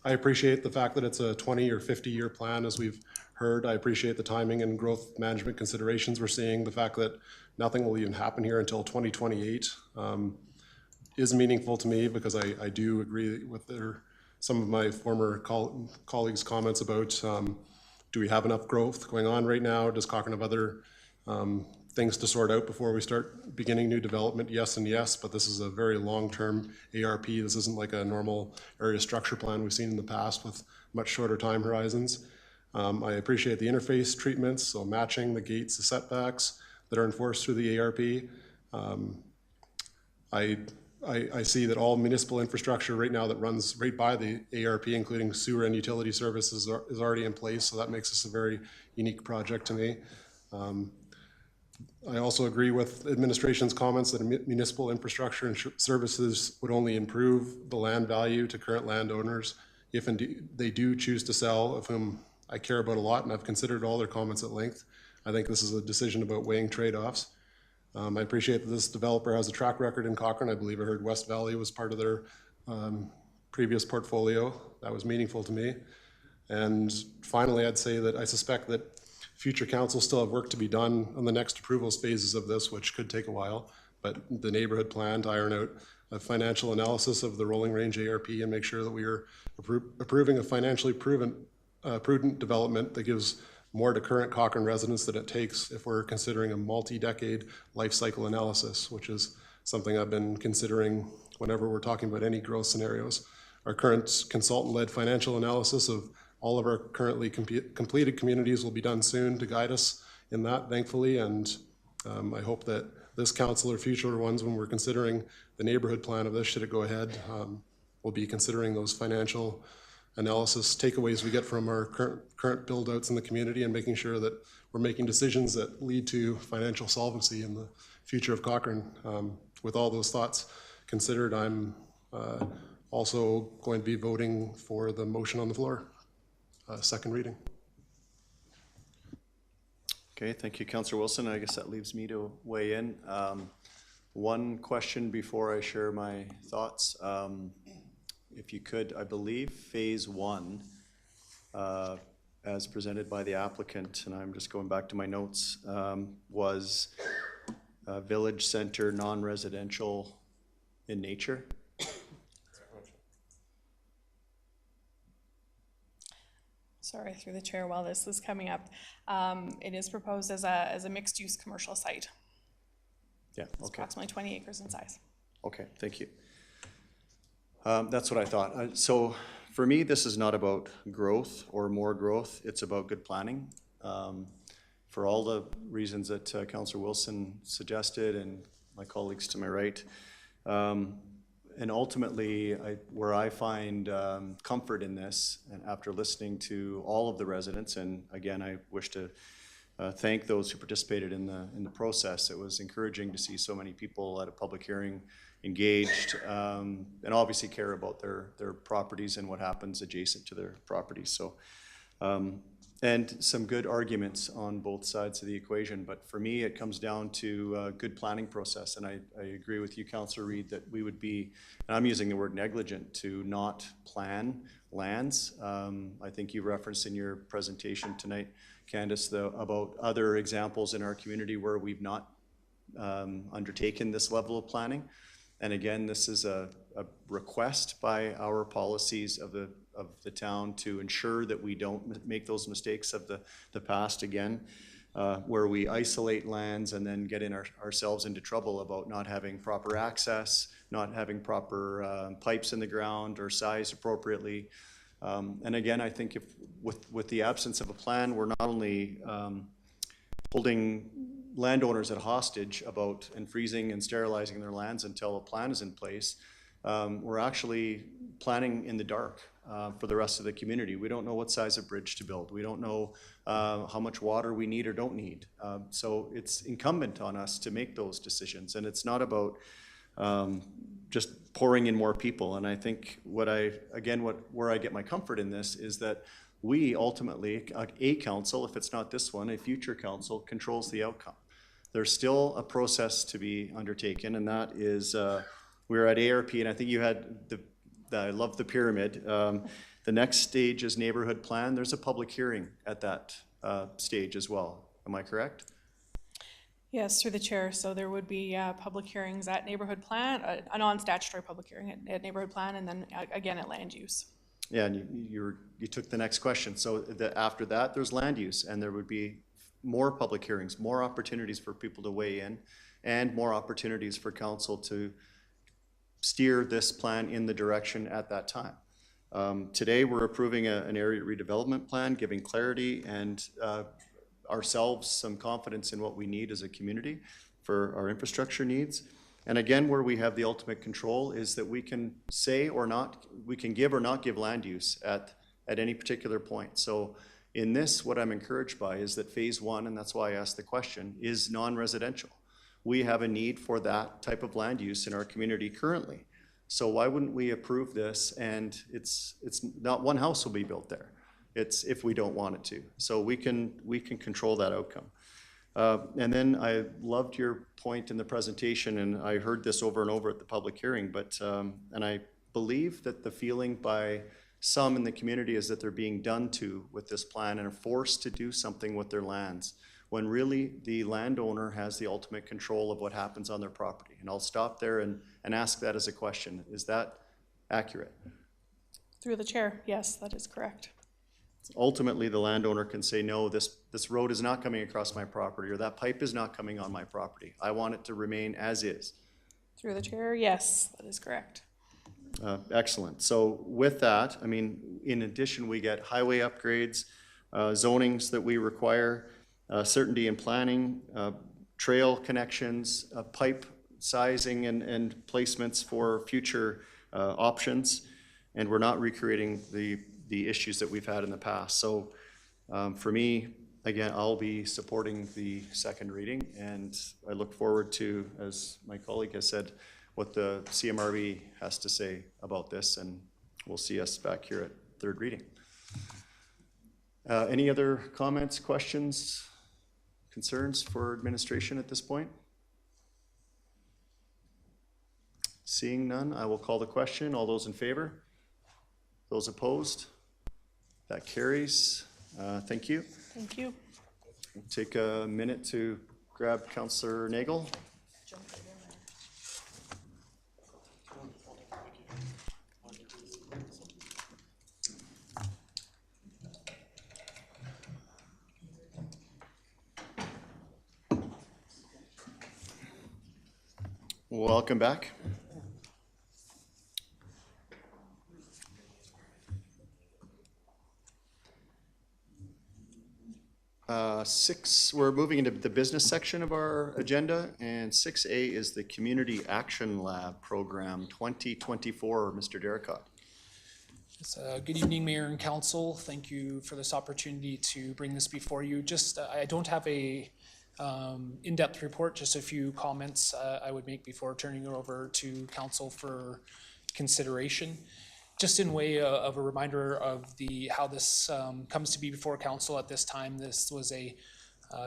I appreciate the fact that it's a 20 or 50-year plan, as we've heard. I appreciate the timing and growth management considerations we're seeing. The fact that nothing will even happen here until 2028 is meaningful to me, because I do agree with some of my former colleagues' comments about do we have enough growth going on right now? Does Cochrane have other things to sort out before we start beginning new development, yes and yes, but this is a very long-term ARP. This isn't like a normal area structure plan we've seen in the past with much shorter time horizons. I appreciate the interface treatments, so matching the gates, the setbacks that are enforced through the ARP. I see that all municipal infrastructure right now that runs right by the ARP, including sewer and utility services, is already in place, so that makes this a very unique project to me. I also agree with administration's comments that municipal infrastructure and services would only improve the land value to current landowners if indeed they do choose to sell, of whom I care about a lot, and I've considered all their comments at length. I think this is a decision about weighing trade-offs. I appreciate that this developer has a track record in Cochrane. I believe I heard West Valley was part of their previous portfolio. That was meaningful to me. And finally, I'd say that I suspect that future councils still have work to be done on the next approvals phases of this, which could take a while, but the neighborhood plan to iron out a financial analysis of the rolling range ARP and make sure that we are approving a financially prudent development that gives more to current Cochrane residents than it takes if we're considering a multi-decade life cycle analysis, which is something I've been considering whenever we're talking about any growth scenarios. Our current consultant-led financial analysis of all of our currently completed communities will be done soon to guide us in that, thankfully, and I hope that this council or future ones, when we're considering the neighborhood plan of this, should it go ahead, we'll be considering those financial analysis takeaways we get from our current build-outs in the community and making sure that we're making decisions that lead to financial solvency in the future of Cochrane. With all those thoughts considered, I'm also going to be voting for the motion on the floor. Second reading. Okay, thank you, Councillor Wilson. I guess that leaves me to weigh in. One question before I share my thoughts. If you could, I believe phase one, as presented by the applicant, and I'm just going back to my notes, was village center, non-residential in nature. Sorry, through the chair, while this is coming up, it is proposed as a mixed-use commercial site. Yeah, okay. It's approximately 20 acres in size. Okay, thank you. That's what I thought. So for me, this is not about growth or more growth. It's about good planning. For all the reasons that Councillor Wilson suggested and my colleagues to my right. And ultimately, where I find comfort in this, and after listening to all of the residents, and again, I wish to thank those who participated in the process. It was encouraging to see so many people at a public hearing engaged, and obviously care about their properties and what happens adjacent to their properties. So, and some good arguments on both sides of the equation. But for me, it comes down to a good planning process. And I agree with you, Councillor Reid, that we would be, and I'm using the word negligent, to not plan lands. I think you referenced in your presentation tonight, Candace, about other examples in our community where we've not undertaken this level of planning. And again, this is a request by our policies of the town to ensure that we don't make those mistakes of the past again, where we isolate lands and then get ourselves into trouble about not having proper access, not having proper pipes in the ground or sized appropriately. And again, I think if with the absence of a plan, we're not only holding landowners at hostage about and freezing and sterilizing their lands until a plan is in place, we're actually planning in the dark for the rest of the community. We don't know what size of bridge to build. We don't know how much water we need or don't need. So it's incumbent on us to make those decisions. And it's not about just pouring in more people. And I think where I get my comfort in this is that we ultimately, a council, if it's not this one, a future council controls the outcome. There's still a process to be undertaken, and that is, we're at ARP, and I think you had I love the pyramid. The next stage is neighborhood plan. There's a public hearing at that stage as well. Am I correct? Yes, through the chair. So there would be public hearings at neighborhood plan, a non-statutory public hearing at neighborhood plan, and then again at land use. Yeah, and you took the next question. So after that, there's land use, and there would be more public hearings, more opportunities for people to weigh in, and more opportunities for council to steer this plan in the direction at that time. Today, we're approving an area redevelopment plan, giving clarity and ourselves some confidence in what we need as a community for our infrastructure needs. And again, where we have the ultimate control is that we can say or not, we can give or not give land use at any particular point. So in this, what I'm encouraged by is that phase one, and that's why I asked the question, is non-residential. We have a need for that type of land use in our community currently. So why wouldn't we approve this? And it's not one house will be built there. It's if we don't want it to. So we can control that outcome. And then I loved your point in the presentation, and I heard this over and over at the public hearing, but, and I believe that the feeling by some in the community is that they're being done to with this plan and are forced to do something with their lands, when really the landowner has the ultimate control of what happens on their property. And I'll stop there and ask that as a question. Is that accurate? Through the chair, yes, that is correct. Ultimately, the landowner can say, no, this road is not coming across my property, or that pipe is not coming on my property. I want it to remain as is. Through the chair, yes, that is correct. Excellent. So with that, I mean, in addition, we get highway upgrades, zonings that we require, certainty in planning, trail connections, pipe sizing and placements for future options, and we're not recreating the issues that we've had in the past. So for me, again, I'll be supporting the second reading, and I look forward to, as my colleague has said, what the CMRB has to say about this, and we'll see us back here at third reading. Any other comments, questions, concerns for administration at this point? Seeing none, I will call the question. All those in favor? Those opposed? That carries. Thank you. Thank you. Take a minute to grab Councillor Nagel. Welcome back. We're moving into the business section of our agenda, and 6A is the Community Action Lab Program 2024. Mr. Derricott. Good evening, Mayor and Council. Thank you for this opportunity to bring this before you. I don't have a in-depth report, just a few comments I would make before turning it over to Council for consideration. Just in way of a reminder of how this comes to be before Council at this time, this was a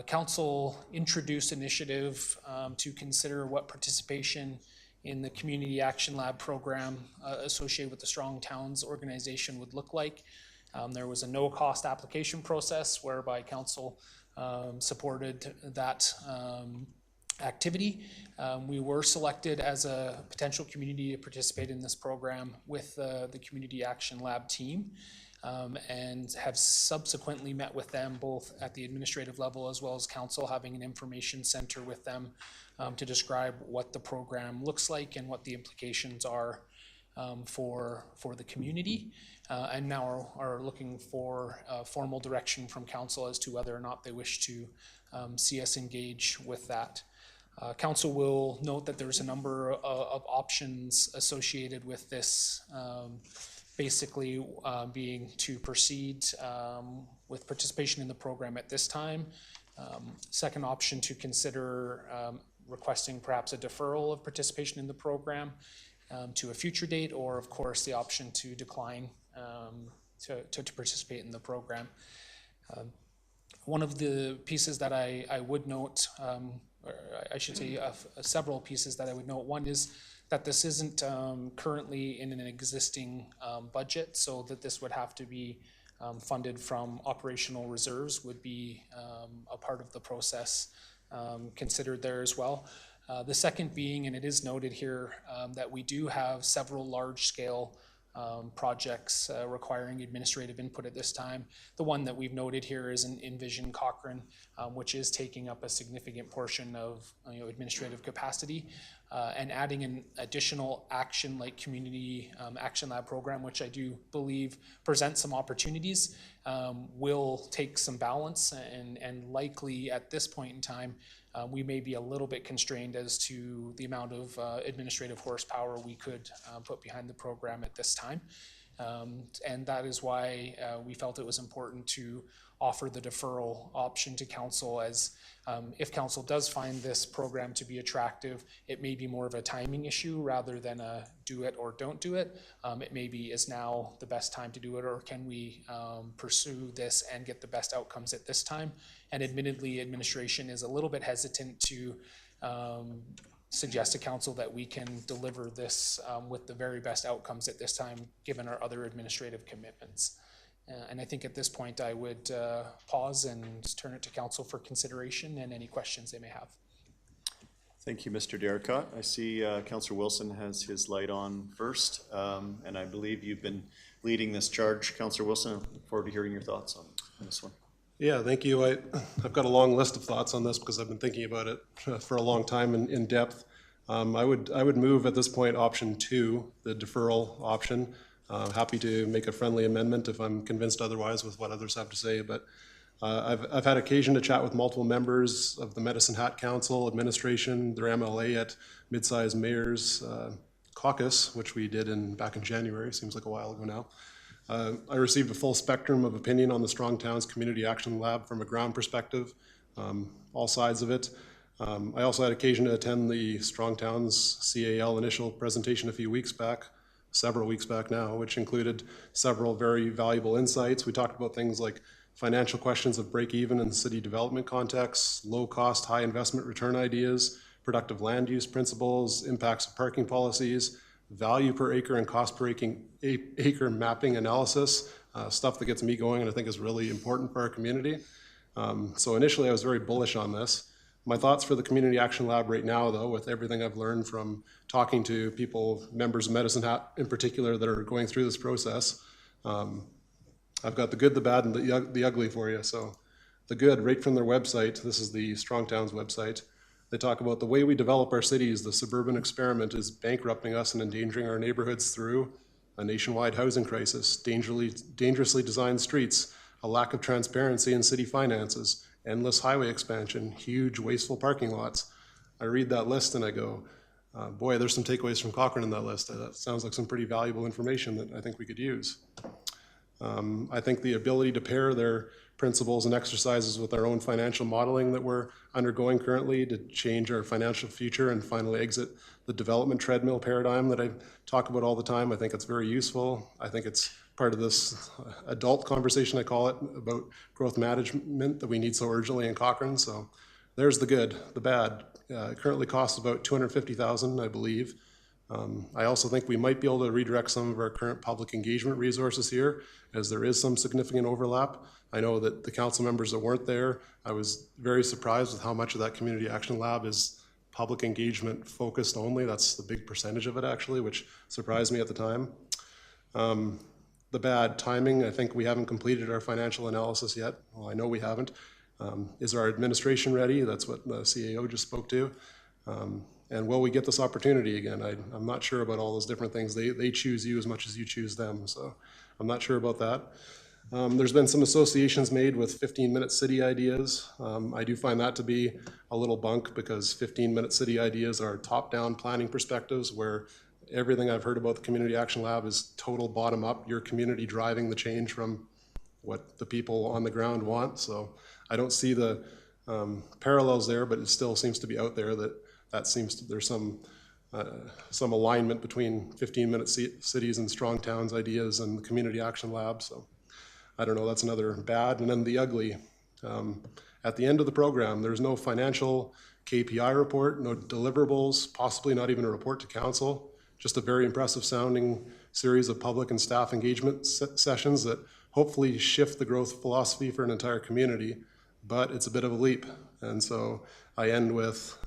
Council-introduced initiative to consider what participation in the Community Action Lab program associated with the Strong Towns organization would look like. There was a no-cost application process whereby Council supported that activity. We were selected as a potential community to participate in this program with the Community Action Lab team, and have subsequently met with them both at the administrative level as well as Council, having an information center with them to describe what the program looks like and what the implications are for the community, and now are looking for formal direction from Council as to whether or not they wish to see us engage with that. Council will note that there's a number of options associated with this, basically being to proceed with participation in the program at this time. Second option, to consider requesting perhaps a deferral of participation in the program to a future date, or of course the option to decline to participate in the program. One of the pieces that I would note, or I should say several pieces that I would note. One is that this isn't currently in an existing budget, so that this would have to be funded from operational reserves would be a part of the process considered there as well. The second being, and it is noted here, that we do have several large-scale projects requiring administrative input at this time. The one that we've noted here is Envision Cochrane, which is taking up a significant portion of administrative capacity, and adding an additional action like Community Action Lab program, which I do believe presents some opportunities, will take some balance, and likely at this point in time we may be a little bit constrained as to the amount of administrative horsepower we could put behind the program at this time. And that is why we felt it was important to offer the deferral option to council, as if council does find this program to be attractive, it may be more of a timing issue rather than a do it or don't do it. It may be, is now the best time to do it, or can we pursue this and get the best outcomes at this time? And admittedly, administration is a little bit hesitant to suggest to council that we can deliver this with the very best outcomes at this time, given our other administrative commitments. And I think at this point I would pause and turn it to council for consideration and any questions they may have. Thank you, Mr. Derricott. I see Councillor Wilson has his light on first, and I believe you've been leading this charge. Councillor Wilson, I look forward to hearing your thoughts on this one. Yeah, thank you. I've got a long list of thoughts on this because I've been thinking about it for a long time in depth. I would move at this point option 2, the deferral option. Happy to make a friendly amendment if I'm convinced otherwise with what others have to say, but I've had occasion to chat with multiple members of the Medicine Hat Council, administration, their MLA at Mid-Size Mayors Caucus, which we did back in January, seems like a while ago now. I received a full spectrum of opinion on the Strong Towns Community Action Lab from a ground perspective, all sides of it. I also had occasion to attend the Strong Towns CAL initial presentation a few weeks back, several weeks back now, which included several very valuable insights. We talked about things like financial questions of break-even in city development contexts, low-cost, high-investment return ideas, productive land use principles, impacts of parking policies, value per acre and cost per acre mapping analysis, stuff that gets me going and I think is really important for our community. So initially I was very bullish on this. My thoughts for the Community Action Lab right now, though, with everything I've learned from talking to people, members of Medicine Hat in particular, that are going through this process, I've got the good, the bad, and the ugly for you. So the good, right from their website, this is the Strong Towns website, they talk about the way we develop our cities, the suburban experiment is bankrupting us and endangering our neighborhoods through a nationwide housing crisis, dangerously designed streets, a lack of transparency in city finances, endless highway expansion, huge wasteful parking lots. I read that list and I go, boy, there's some takeaways from Cochrane in that list. That sounds like some pretty valuable information that I think we could use. I think the ability to pair their principles and exercises with our own financial modeling that we're undergoing currently to change our financial future and finally exit the development treadmill paradigm that I talk about all the time. I think it's very useful. I think it's part of this adult conversation, I call it, about growth management that we need so urgently in Cochrane. So there's the good. The bad, it currently costs about $250,000, I believe. I also think we might be able to redirect some of our current public engagement resources here, as there is some significant overlap. I know that the council members that weren't there, I was very surprised with how much of that Community Action Lab is public engagement focused only. That's the big percentage of it actually, which surprised me at the time. The bad timing, I think we haven't completed our financial analysis yet. Well, I know we haven't. Is our administration ready? That's what the CAO just spoke to. And will we get this opportunity again? I'm not sure about all those different things. They choose you as much as you choose them, so I'm not sure about that. There's been some associations made with 15-minute city ideas. I do find that to be a little bunk because 15-minute city ideas are top-down planning perspectives where everything I've heard about the Community Action Lab is total bottom-up, your community driving the change from what the people on the ground want. So I don't see the parallels there, but it still seems to be out there that seems to, there's some alignment between 15-minute cities and Strong Towns ideas and the Community Action Lab. So I don't know, that's another bad. And then the ugly. At the end of the program, there's no financial KPI report, no deliverables, possibly not even a report to council, just a very impressive sounding series of public and staff engagement sessions that hopefully shift the growth philosophy for an entire community, but it's a bit of a leap. And so I end with,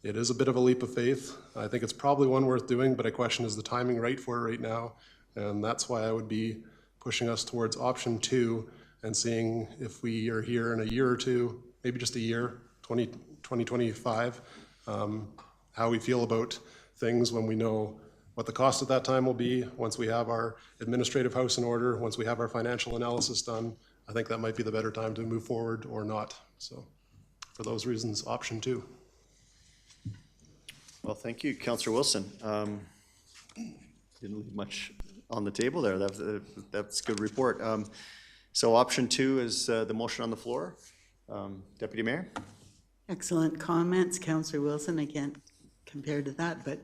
It is a bit of a leap of faith. I think it's probably one worth doing, but I question is the timing right for it right now? And that's why I would be pushing us towards option 2 and seeing if we are here in a year or two, maybe just a year, 2025, how we feel about things when we know what the cost at that time will be, once we have our administrative house in order, once we have our financial analysis done. I think that might be the better time to move forward or not. So for those reasons, option 2. Well, thank you, Councillor Wilson. Didn't leave much on the table there. That's a good report. So option 2 is the motion on the floor. Deputy Mayor? Excellent comments, Councillor Wilson. I can't compare to that, but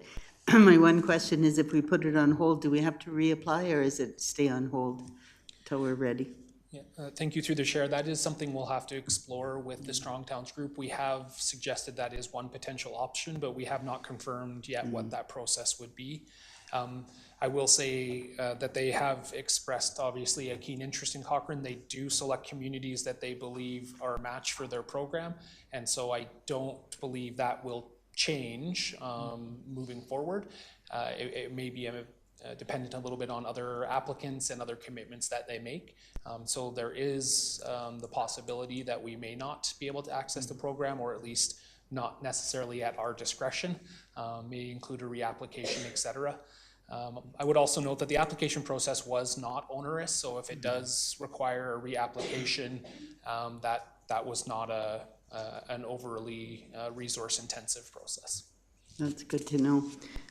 my one question is, if we put it on hold, do we have to reapply, or is it stay on hold till we're ready? Yeah, thank you through the chair. That is something we'll have to explore with the Strong Towns group. We have suggested that is one potential option, but we have not confirmed yet what that process would be. I will say that they have expressed obviously a keen interest in Cochrane. They do select communities that they believe are a match for their program, and so I don't believe that will change moving forward. It may be dependent a little bit on other applicants and other commitments that they make. So there is the possibility that we may not be able to access the program, or at least not necessarily at our discretion, may include a reapplication, et cetera. I would also note that the application process was not onerous, so if it does require a reapplication, that was not an overly resource-intensive process. That's good to know.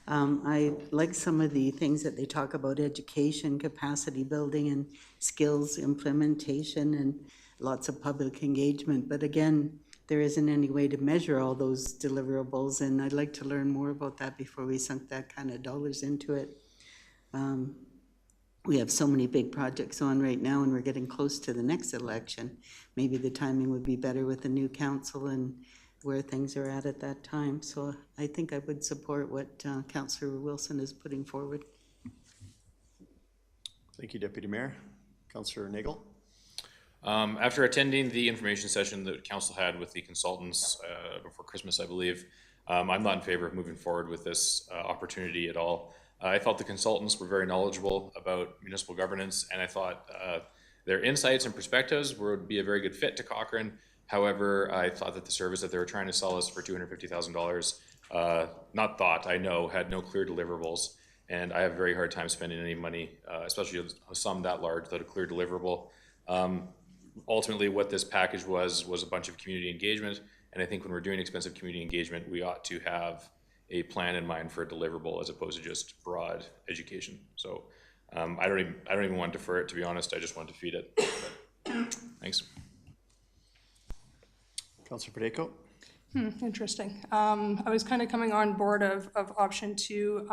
I like some of the things that they talk about: education, capacity building, and skills implementation, and lots of public engagement. But again, there isn't any way to measure all those deliverables, and I'd like to learn more about that before we sunk that kind of dollars into it. We have so many big projects on right now, and we're getting close to the next election. Maybe the timing would be better with the new council and where things are at that time. So I think I would support what Councillor Wilson is putting forward. Thank you, Deputy Mayor. Councillor Nagel? After attending the information session that council had with the consultants before Christmas, I believe, I'm not in favor of moving forward with this opportunity at all. I felt the consultants were very knowledgeable about municipal governance, and I thought their insights and perspectives would be a very good fit to Cochrane. However, I thought that the service that they were trying to sell us for $250,000, I know, had no clear deliverables, and I have a very hard time spending any money, especially a sum that large without a clear deliverable. Ultimately, what this package was a bunch of community engagement, and I think when we're doing expensive community engagement, we ought to have a plan in mind for a deliverable as opposed to just broad education. So I don't even want to defer it, to be honest. I just want to feed it. But, thanks. Councillor Padeco? Interesting. I was kind of coming on board of option 2,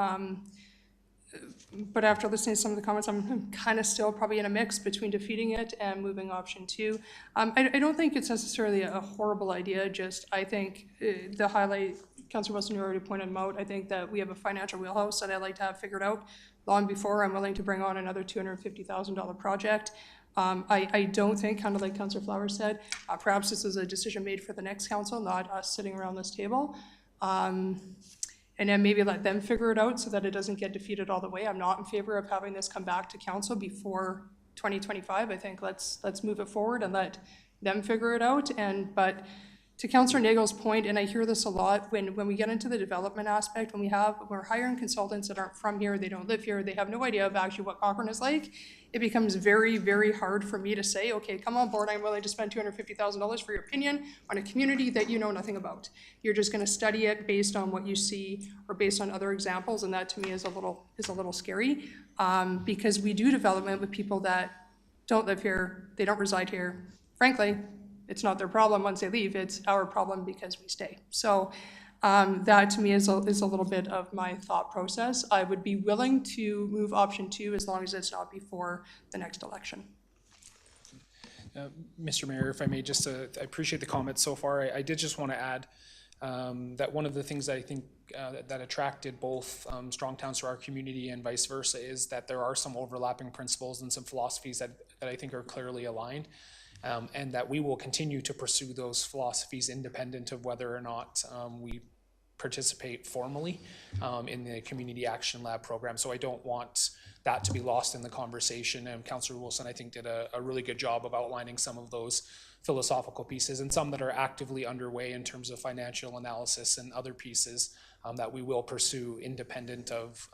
but after listening to some of the comments, I'm kind of still probably in a mix between defeating it and moving option 2. I don't think it's necessarily a horrible idea, just I think the highlight, Councillor Wilson, you already pointed them out, I think that we have a financial wheelhouse that I'd like to have figured out long before I'm willing to bring on another $250,000 project. I don't think, kind of like Councillor Flowers said, perhaps this is a decision made for the next council, not us sitting around this table. And then maybe let them figure it out so that it doesn't get defeated all the way. I'm not in favor of having this come back to council before 2025. I think let's move it forward and let them figure it out. But to Councillor Nagel's point, and I hear this a lot, when we get into the development aspect, when we're hiring consultants that aren't from here, they don't live here, they have no idea of actually what Cochrane is like, it becomes very, very hard for me to say, okay, come on board, I'm willing to spend $250,000 for your opinion on a community that you know nothing about. You're just gonna study it based on what you see or based on other examples, and that to me is a little scary, because we do development with people that don't live here, they don't reside here. Frankly, it's not their problem once they leave, it's our problem because we stay. So that to me is a little bit of my thought process. I would be willing to move option 2 as long as it's not before the next election. Mr. Mayor, if I may, just I appreciate the comments so far. I did just want to add that one of the things that I think that attracted both Strong Towns to our community and vice versa is that there are some overlapping principles and some philosophies that I think are clearly aligned. And that we will continue to pursue those philosophies independent of whether or not we participate formally in the Community Action Lab program. So I don't want that to be lost in the conversation. And Councillor Wilson, I think, did a really good job of outlining some of those philosophical pieces and some that are actively underway in terms of financial analysis and other pieces that we will pursue independent of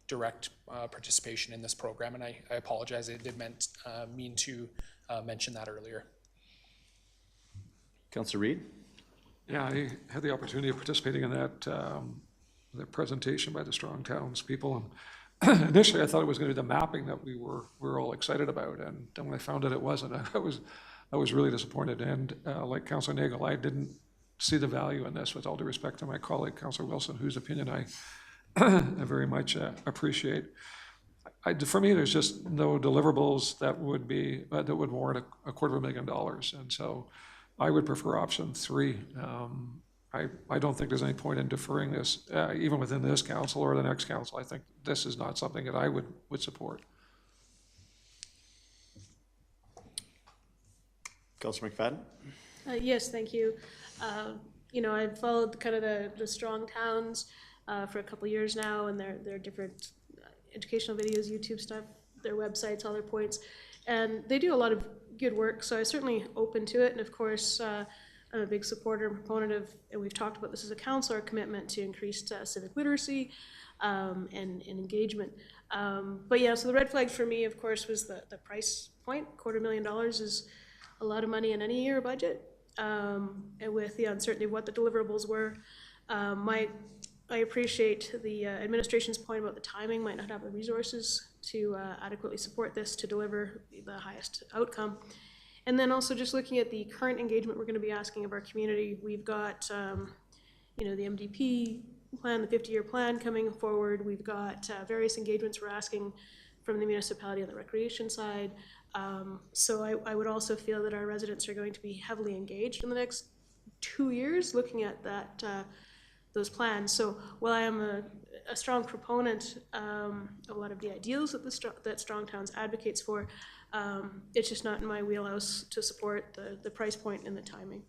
direct participation in this program. And I apologize, I did mean to mention that earlier. Councillor Reid? Yeah, I had the opportunity of participating in that presentation by the Strong Towns people. And initially, I thought it was going to be the mapping that we were all excited about, and then when I found out it wasn't, I was really disappointed. And like Councillor Nagel, I didn't see the value in this, with all due respect to my colleague, Councillor Wilson, whose opinion I very much appreciate. For me, there's just no deliverables that would warrant $250,000, and so I would prefer option 3. I don't think there's any point in deferring this, even within this council or the next council. I think this is not something that I would support. Councillor McFadden? Yes, thank you. I've followed kind of the Strong Towns for a couple of years now, and their different educational videos, YouTube stuff, their websites, all their points, and they do a lot of good work, so I'm certainly open to it. And of course, I'm a big supporter and proponent of, and we've talked about this as a council, our commitment to increased civic literacy and engagement. But yeah, so the red flag for me, of course, was the price point. $250,000 is a lot of money in any year budget, and with the uncertainty of what the deliverables were. I appreciate the administration's point about the timing, might not have the resources to adequately support this to deliver the highest outcome. And then also just looking at the current engagement we're going to be asking of our community, we've got the MDP plan, the 50-year plan coming forward. We've got various engagements we're asking from the municipality on the recreation side. So I would also feel that our residents are going to be heavily engaged in the next 2 years looking at those plans. So while I am a strong proponent of a lot of the ideals that Strong Towns advocates for, it's just not in my wheelhouse to support the price point and the timing.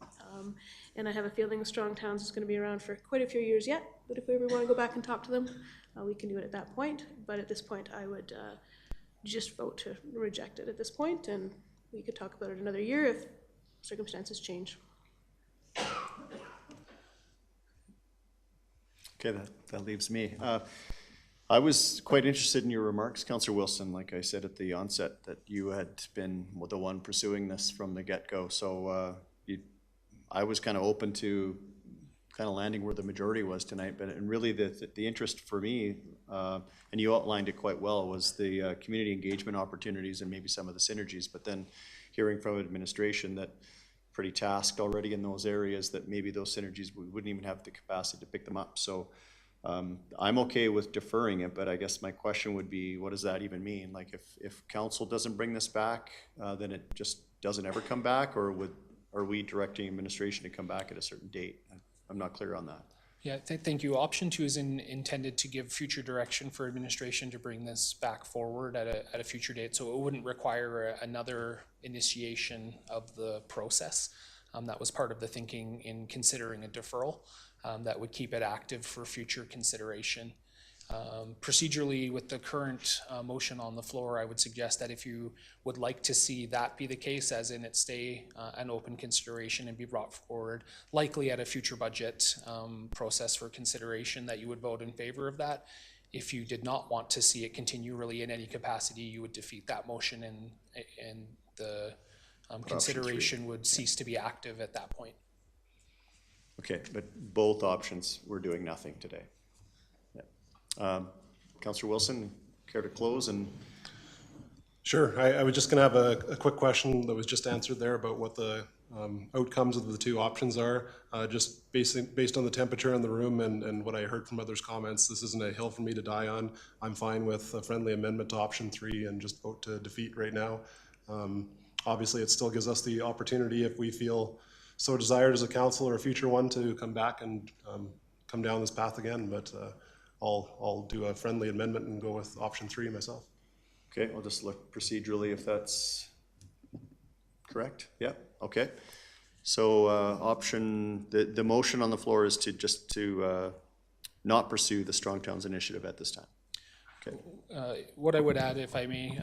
And I have a feeling Strong Towns is going to be around for quite a few years yet, but if we ever want to go back and talk to them, we can do it at that point. But at this point, I would just vote to reject it at this point, and we could talk about it another year if circumstances change. Okay, that leaves me. I was quite interested in your remarks, Councillor Wilson. Like I said at the onset, that you had been the one pursuing this from the get-go. So I was kind of open to kind of landing where the majority was tonight. But and really the interest for me, and you outlined it quite well, was the community engagement opportunities and maybe some of the synergies. But then hearing from administration that pretty tasked already in those areas, that maybe those synergies, we wouldn't even have the capacity to pick them up. So I'm okay with deferring it, but I guess my question would be, what does that even mean? Like if council doesn't bring this back, then it just doesn't ever come back, or are we directing administration to come back at a certain date? I'm not clear on that. Yeah, thank you. Option 2 is intended to give future direction for administration to bring this back forward at a future date. So it wouldn't require another initiation of the process. That was part of the thinking in considering a deferral that would keep it active for future consideration. Procedurally, with the current motion on the floor, I would suggest that if you would like to see that be the case, as in it stay an open consideration and be brought forward, likely at a future budget process for consideration, that you would vote in favor of that. If you did not want to see it continue really in any capacity, you would defeat that motion, and the consideration would cease to be active at that point. Okay, but both options, we're doing nothing today. Councillor Wilson, care to close? And sure. I was just going to have a quick question that was just answered there about what the outcomes of the two options are. Just based on the temperature in the room and what I heard from others' comments, this isn't a hill for me to die on. I'm fine with a friendly amendment to option 3 and just vote to defeat right now. Obviously, it still gives us the opportunity, if we feel so desired as a council or a future one, to come back and come down this path again. But I'll do a friendly amendment and go with option 3 myself. okay, I'll just look procedurally if that's correct. Yeah, okay. So the motion on the floor is to just not pursue the Strong Towns Initiative at this time. Okay. What I would add, if I may,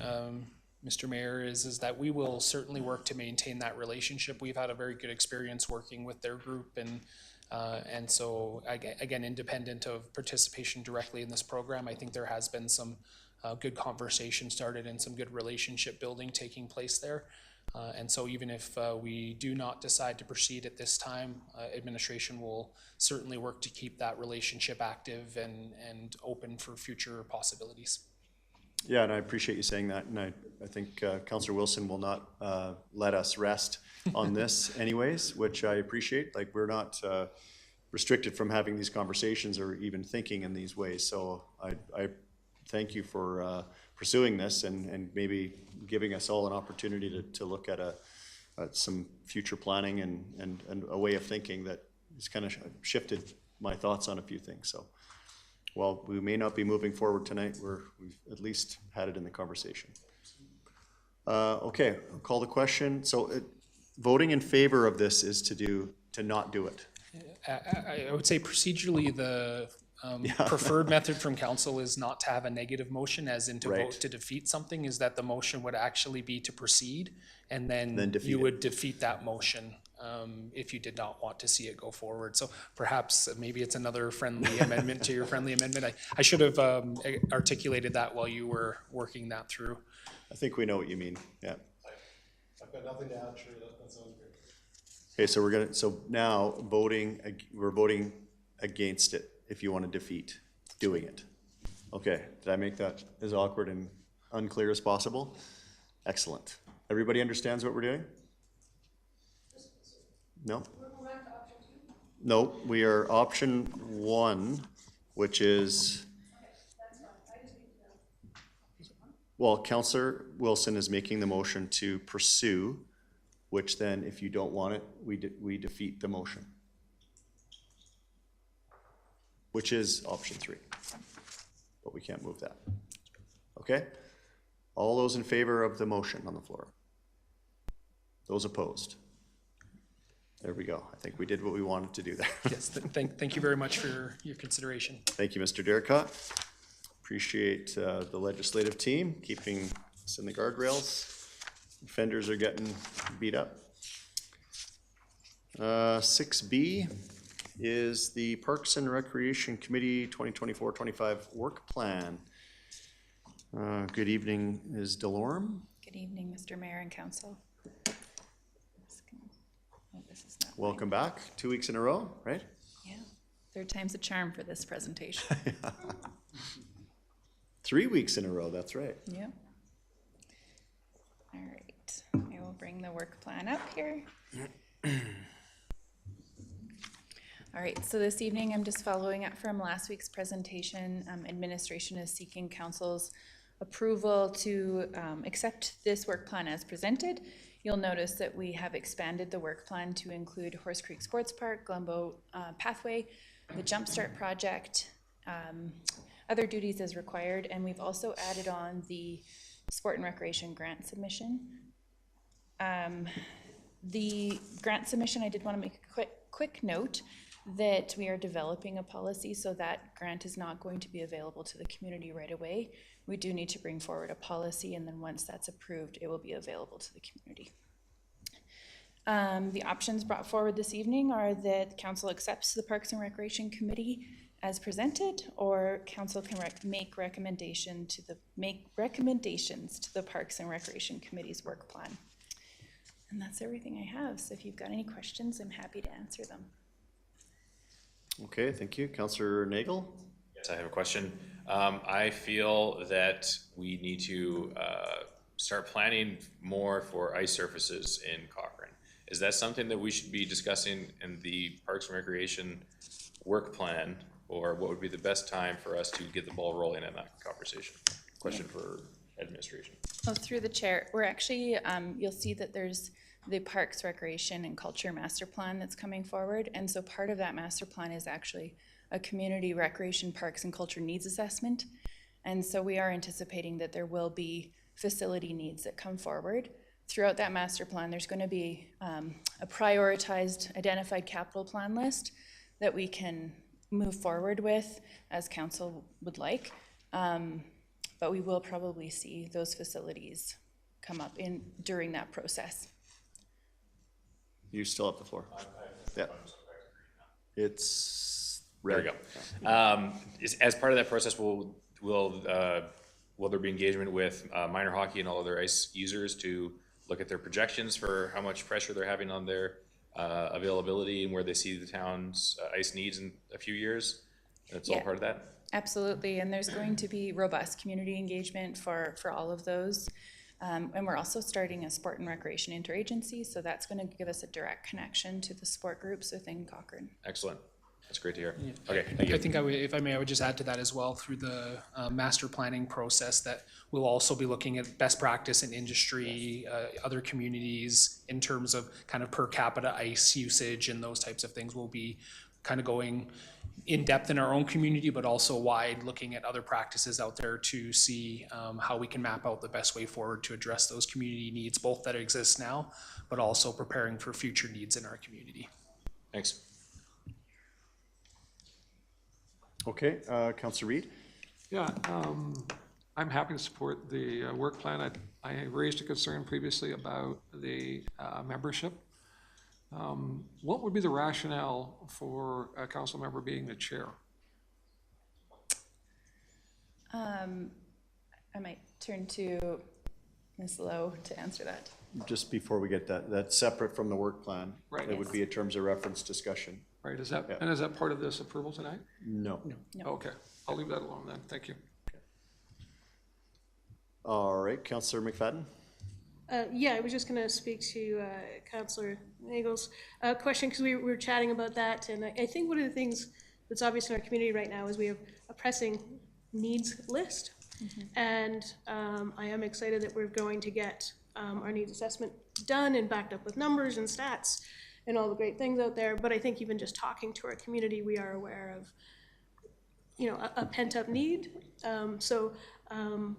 Mr. Mayor, is that we will certainly work to maintain that relationship. We've had a very good experience working with their group, and so again, independent of participation directly in this program, I think there has been some good conversation started and some good relationship building taking place there. And so even if we do not decide to proceed at this time, administration will certainly work to keep that relationship active and open for future possibilities. Yeah, and I appreciate you saying that, and I think Councillor Wilson will not let us rest on this anyways, which I appreciate. Like, we're not restricted from having these conversations or even thinking in these ways, so I thank you for pursuing this and maybe giving us all an opportunity to look at some future planning and a way of thinking that has kind of shifted my thoughts on a few things. So while we may not be moving forward tonight, we've at least had it in the conversation. Okay, I'll call the question. So voting in favor of this is to not do it. I would say procedurally the preferred method from council is not to have a negative motion, as in to vote to defeat something, is that the motion would actually be to proceed, and then you would defeat that motion if you did not want to see it go forward. So perhaps maybe it's another friendly amendment to your friendly amendment. I should have articulated that while you were working that through. I think we know what you mean, yeah. I've got nothing to add, sure, that sounds great. Okay, so now we're voting against it if you want to defeat doing it. Okay, did I make that as awkward and unclear as possible? Excellent. Everybody understands what we're doing? No? No, we are option 1, which is, well, Councillor Wilson is making the motion to pursue, which then, if you don't want it, we defeat the motion, which is option 3, but we can't move that. Okay? All those in favor of the motion on the floor? Those opposed? There we go. I think we did what we wanted to do there. Yes, thank you very much for your consideration. Thank you, Mr. Derricott. Appreciate the legislative team keeping us in the guardrails. Offenders are getting beat up. 6B is the Parks and Recreation Committee 2024-25 work plan. Good evening, Ms. Delorme. Good evening, Mr. Mayor and Council. Welcome back. 2 weeks in a row, right? Yeah, third time's a charm for this presentation. 3 weeks in a row, that's right. Yeah. All right, I will bring the work plan up here. All right, so this evening I'm just following up from last week's presentation. Administration is seeking council's approval to accept this work plan as presented. You'll notice that we have expanded the work plan to include Horse Creek Sports Park, Glumbo Pathway, the Jumpstart project, other duties as required, and we've also added on the Sport and Recreation grant submission. The grant submission, I did want to make a quick note that we are developing a policy, so that grant is not going to be available to the community right away. We do need to bring forward a policy, and then once that's approved, it will be available to the community. The options brought forward this evening are that council accepts the Parks and Recreation Committee as presented, or council can make recommendations to the Parks and Recreation Committee's work plan. And that's everything I have. So if you've got any questions, I'm happy to answer them. Okay, thank you. Councillor Nagel? Yes, I have a question. I feel that we need to start planning more for ice surfaces in Cochrane. Is that something that we should be discussing in the Parks and Recreation work plan, or what would be the best time for us to get the ball rolling in that conversation? Question for administration. Well, through the chair, we're actually, you'll see that there's the Parks, Recreation, and Culture Master Plan that's coming forward. And so part of that master plan is actually a community recreation, parks, and culture needs assessment. And so we are anticipating that there will be facility needs that come forward throughout that master plan, there's going to be a prioritized, identified capital plan list that we can move forward with as council would like. But we will probably see those facilities come up during that process. You still have the floor. Yeah. It's There red. we go. As part of that process, will there be engagement with minor hockey and all other ice users to look at their projections for how much pressure they're having on their availability and where they see the town's ice needs in a few years? That's all part of that? Absolutely, and there's going to be robust community engagement for all of those. And we're also starting a sport and recreation interagency, so that's going to give us a direct connection to the sport groups within Cochrane. Excellent. That's great to hear. Okay, thank you. I think if I may, I would just add to that as well through the master planning process that we'll also be looking at best practice in industry, other communities in terms of kind of per capita ice usage and those types of things. We'll be kind of going in depth in our own community, but also wide, looking at other practices out there to see how we can map out the best way forward to address those community needs, both that exist now, but also preparing for future needs in our community. Thanks. Okay, Councillor Reid? Yeah, I'm happy to support the work plan. I raised a concern previously about the membership. What would be the rationale for a council member being the chair? I might turn to Ms. Lowe to answer that. Just before we get that, that's separate from the work plan. Right. It would be a terms of reference discussion. Right, is that, and is that part of this approval tonight? No. Okay, I'll leave that alone then, thank you. All right, Councillor McFadden? Yeah, I was just going to speak to Councillor Nagel's question, because we were chatting about that, and I think one of the things that's obvious in our community right now is we have a pressing needs list, and I am excited that we're going to get our needs assessment done and backed up with numbers and stats and all the great things out there, but I think even just talking to our community, we are aware of, you know, a pent-up need.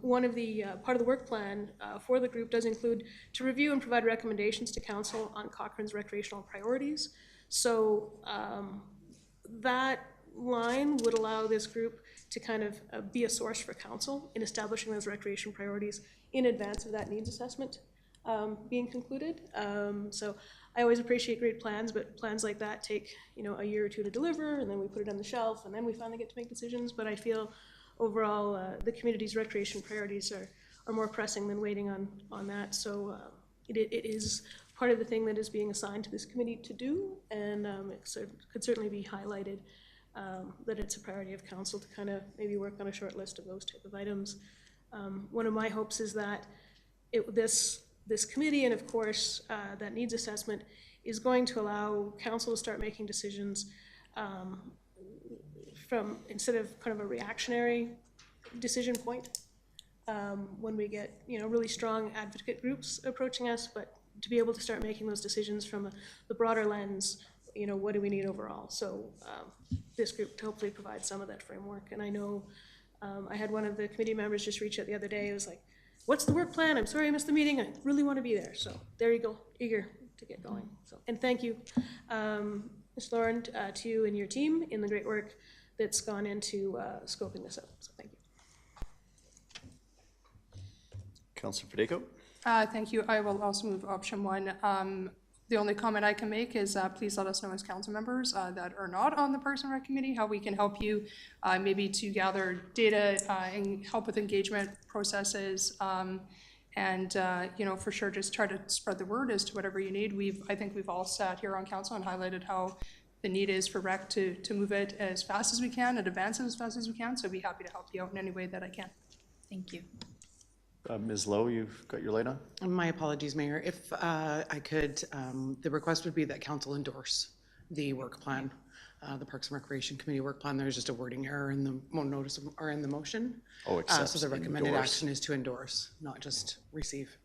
One of the part of the work plan for the group does include to review and provide recommendations to council on Cochrane's recreational priorities. So that line would allow this group to kind of be a source for council in establishing those recreation priorities in advance of that needs assessment being concluded. So I always appreciate great plans, but plans like that take, you know, a year or two to deliver, and then we put it on the shelf, and then we finally get to make decisions. But I feel overall the community's recreation priorities are more pressing than waiting on that. So it is part of the thing that is being assigned to this committee to do, and it could certainly be highlighted that it's a priority of council to kind of maybe work on a short list of those type of items. One of my hopes is that this committee, and of course that needs assessment, is going to allow council to start making decisions from, instead of kind of a reactionary decision point, when we get, you know, really strong advocate groups approaching us, but to be able to start making those decisions from the broader lens, you know, what do we need overall? So this group to hopefully provide some of that framework. And I know I had one of the committee members just reach out the other day. It was like, what's the work plan? I'm sorry I missed the meeting. I really want to be there. So there you go, eager to get going. So, and thank you, Ms. Lauren, to you and your team in the great work that's gone into scoping this out. So thank you. Councillor Federico? Thank you. I will also move option one. The only comment I can make is please let us know as council members that are not on the Parks and Rec committee how we can help you maybe to gather data and help with engagement processes. You know, for sure, just try to spread the word as to whatever you need. I think we've all sat here on council and highlighted how the need is for rec to move it as fast as we can and advance it as fast as we can. So I'd be happy to help you out in any way that I can. Thank you. Ms. Lowe, you've got your light on? My apologies, Mayor. If I could, the request would be that council endorse the work plan, the Parks and Recreation Committee work plan. There's just a wording error in the notice or in the motion. Oh, accept. So the recommended endorse. action is to endorse, not just receive.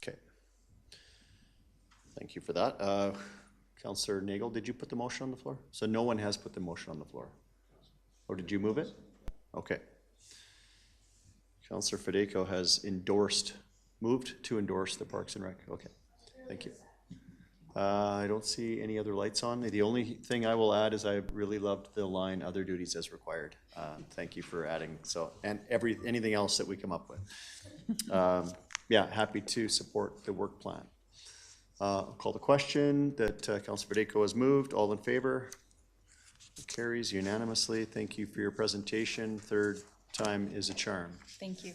Okay. Thank you for that. Councillor Nagel, did you put the motion on the floor? So no one has put the motion on the floor. Or did you move it? Okay. Councillor Federico has moved to endorse the Parks and Rec. Okay, thank you. I don't see any other lights on. The only thing I will add is I really loved the line, other duties as required. Thank you for adding, so, and anything else that we come up with. Yeah, happy to support the work plan. I'll call the question that Councillor Federico has moved. All in favor? Carries unanimously. Thank you for your presentation. Third time is a charm. Thank you.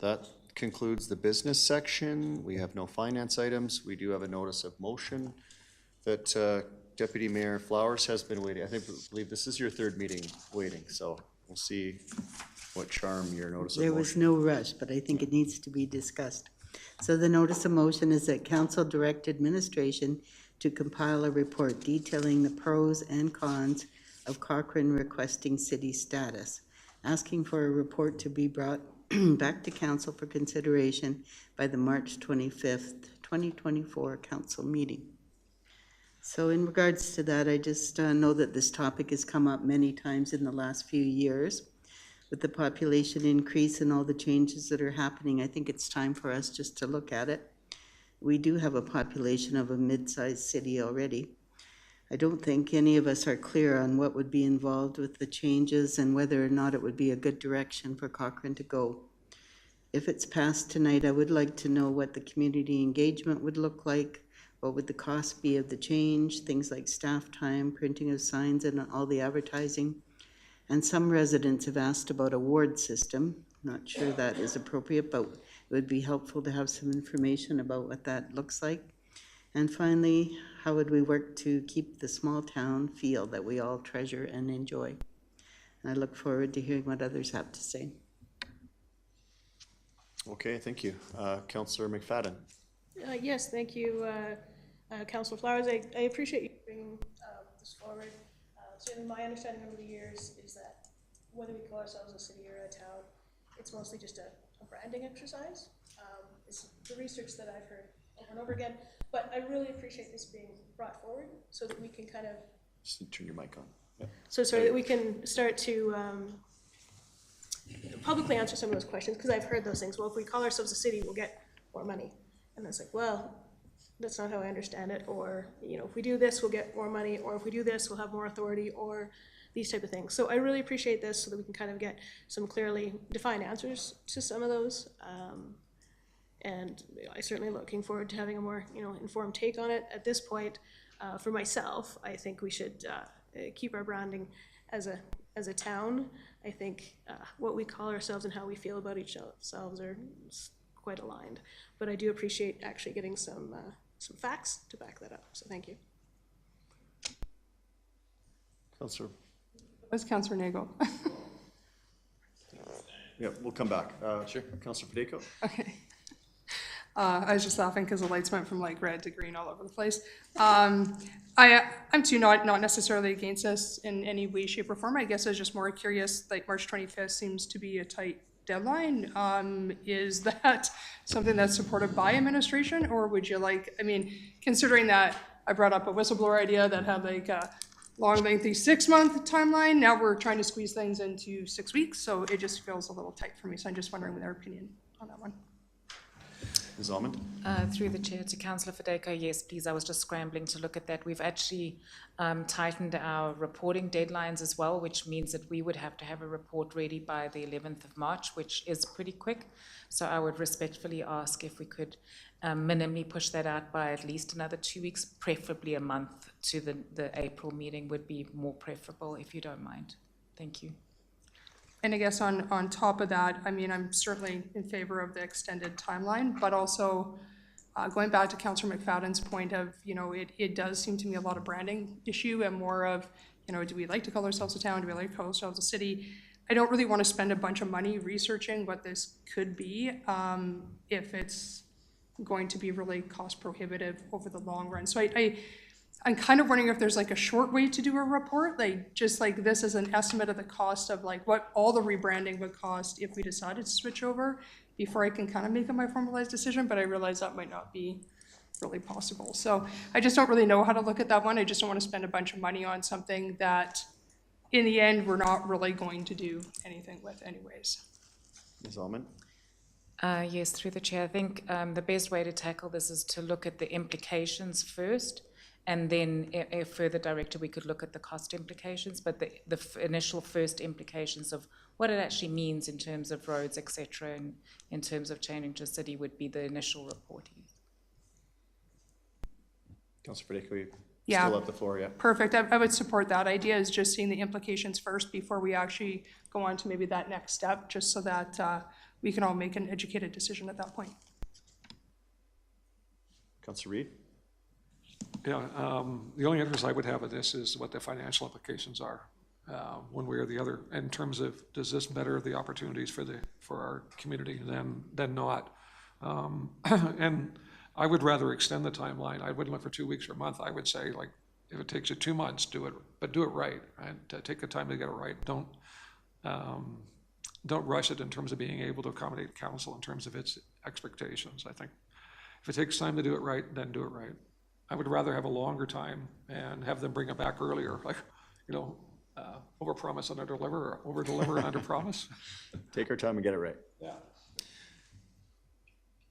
That concludes the business section. We have no finance items. We do have a notice of motion that Deputy Mayor Flowers has been waiting. I believe this is your third meeting waiting, so we'll see what charm your notice of motion. There was no rush, but I think it needs to be discussed. So the notice of motion is that council direct administration to compile a report detailing the pros and cons of Cochrane requesting city status, asking for a report to be brought back to council for consideration by the March 25th, 2024 council meeting. So in regards to that, I just know that this topic has come up many times in the last few years. With the population increase and all the changes that are happening, I think it's time for us just to look at it. We do have a population of a mid-sized city already. I don't think any of us are clear on what would be involved with the changes and whether or not it would be a good direction for Cochrane to go. If it's passed tonight, I would like to know what the community engagement would look like, what would the cost be of the change, things like staff time, printing of signs and all the advertising. And some residents have asked about a ward system. Not sure that is appropriate, but it would be helpful to have some information about what that looks like. And finally, how would we work to keep the small town feel that we all treasure and enjoy? And I look forward to hearing what others have to say. Okay, thank you. Councillor McFadden. Yes, thank you, Councillor Flowers. I appreciate you bringing this forward. Certainly my understanding over the years is that whether we call ourselves a city or a town, it's mostly just a branding exercise. It's the research that I've heard over and over again, but I really appreciate this being brought forward so that we can kind of... Just turn your mic on. Yeah. So that we can start to publicly answer some of those questions, because I've heard those things. Well, if we call ourselves a city, we'll get more money. And it's like, well, that's not how I understand it. Or, you know, if we do this, we'll get more money. Or if we do this, we'll have more authority, or these type of things. So I really appreciate this so that we can kind of get some clearly defined answers to some of those. And I'm certainly looking forward to having a more, informed take on it. At this point, for myself, I think we should keep our branding as a town. I think what we call ourselves and how we feel about each ourselves are quite aligned. But I do appreciate actually getting some facts to back that up. So thank you. Councillor. That's Councillor Nagel. Yeah, we'll come back. Sure. Councillor Federico. Okay. I was just laughing because the lights went from like red to green all over the place. I'm too not necessarily against this in any way, shape, or form. I guess I was just more curious, like March 25th seems to be a tight deadline. Is that something that's supported by administration, or would you like, considering that I brought up a whistleblower idea that had like a long, lengthy 6-month timeline, now we're trying to squeeze things into 6 weeks, so it just feels a little tight for me. So I'm just wondering their opinion on that one. Ms. Almond? Through the chair to Councillor Federico, yes, please. I was just scrambling to look at that. We've actually tightened our reporting deadlines as well, which means that we would have to have a report ready by the 11th of March, which is pretty quick. So I would respectfully ask if we could minimally push that out by at least another 2 weeks, preferably a month to the April meeting would be more preferable, if you don't mind. Thank you. And I guess on top of that, I'm certainly in favor of the extended timeline, but also going back to Councillor McFadden's point of, it does seem to me a lot of branding issue and more of, do we like to call ourselves a town? Do we like to call ourselves a city? I don't really want to spend a bunch of money researching what this could be if it's going to be really cost prohibitive over the long run. So I'm kind of wondering if there's like a short way to do a report, like just like this is an estimate of the cost of like what all the rebranding would cost if we decided to switch over before I can kind of make my formalized decision, but I realize that might not be really possible. So I just don't really know how to look at that one. I just don't want to spend a bunch of money on something that in the end we're not really going to do anything with anyways. Ms. Almond? Yes, through the chair. I think the best way to tackle this is to look at the implications first, and then if further directed, we could look at the cost implications, but the initial first implications of what it actually means in terms of roads, et cetera, and in terms of changing to a city would be the initial reporting. Councillor Federico, you Yeah. still have the floor, yeah? Perfect. I would support that idea, is just seeing the implications first before we actually go on to maybe that next step, just so that we can all make an educated decision at that point. Councillor Reid? Yeah, the only interest I would have in this is what the financial implications are, one way or the other, in terms of, does this better the opportunities for our community than not? And I would rather extend the timeline. I wouldn't look for 2 weeks or a month. I would say, like, if it takes you 2 months, do it, but do it right, and take the time to get it right. Don't rush it in terms of being able to accommodate council in terms of its expectations. I think if it takes time to do it right, then do it right. I would rather have a longer time and have them bring it back earlier, like, overpromise and underdeliver, or overdeliver and underpromise. Take our time and get it right. Yeah.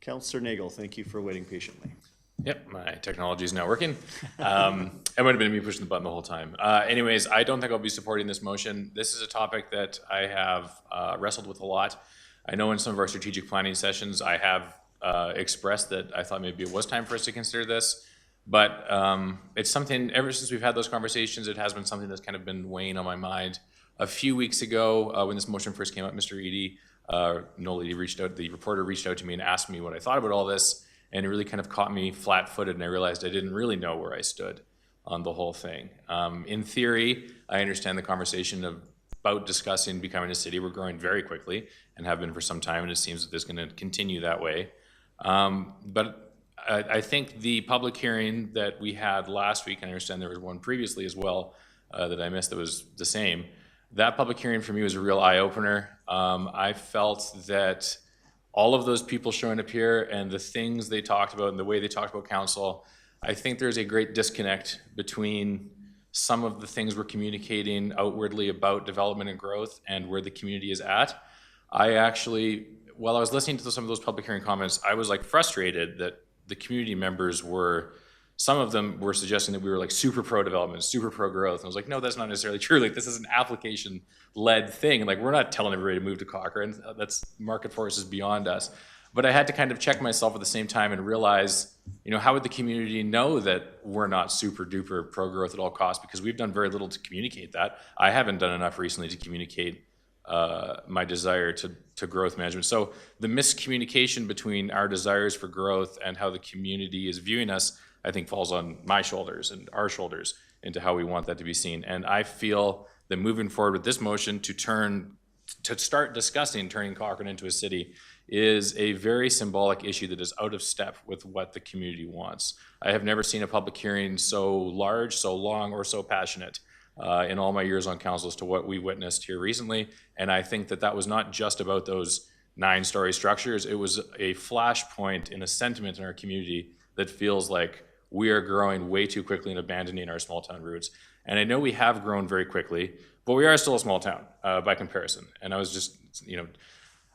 Councillor Nagel, thank you for waiting patiently. Yep, my technology is now working. It might have been me pushing the button the whole time. Anyways, I don't think I'll be supporting this motion. This is a topic that I have wrestled with a lot. I know in some of our strategic planning sessions, I have expressed that I thought maybe it was time for us to consider this. But it's something, ever since we've had those conversations, it has been something that's kind of been weighing on my mind. A few weeks ago, when this motion first came up, Mr. Eady, the reporter reached out to me and asked me what I thought about all this, and it really kind of caught me flat-footed, and I realized I didn't really know where I stood on the whole thing. In theory, I understand the conversation about discussing becoming a city. We're growing very quickly and have been for some time, and it seems that this is going to continue that way. But I think the public hearing that we had last week, and I understand there was one previously as well that I missed that was the same, that public hearing for me was a real eye-opener. I felt that all of those people showing up here and the things they talked about and the way they talked about council, I think there's a great disconnect between some of the things we're communicating outwardly about development and growth and where the community is at. I actually, while I was listening to some of those public hearing comments, I was like frustrated that the community members were, some of them were suggesting that we were like super pro development, super pro growth. And I was like, no, that's not necessarily true. Like, this is an application-led thing. And like, we're not telling everybody to move to Cochrane. That's market forces beyond us. But I had to kind of check myself at the same time and realize, how would the community know that we're not super duper pro growth at all costs? Because we've done very little to communicate that. I haven't done enough recently to communicate my desire to growth management. So the miscommunication between our desires for growth and how the community is viewing us, I think, falls on my shoulders and our shoulders into how we want that to be seen. And I feel that moving forward with this motion to start discussing turning Cochrane into a city is a very symbolic issue that is out of step with what the community wants. I have never seen a public hearing so large, so long, or so passionate in all my years on council as to what we witnessed here recently. And I think that was not just about those 9-story structures. It was a flashpoint in a sentiment in our community that feels like we are growing way too quickly and abandoning our small town roots. And I know we have grown very quickly, but we are still a small town by comparison. And I was just,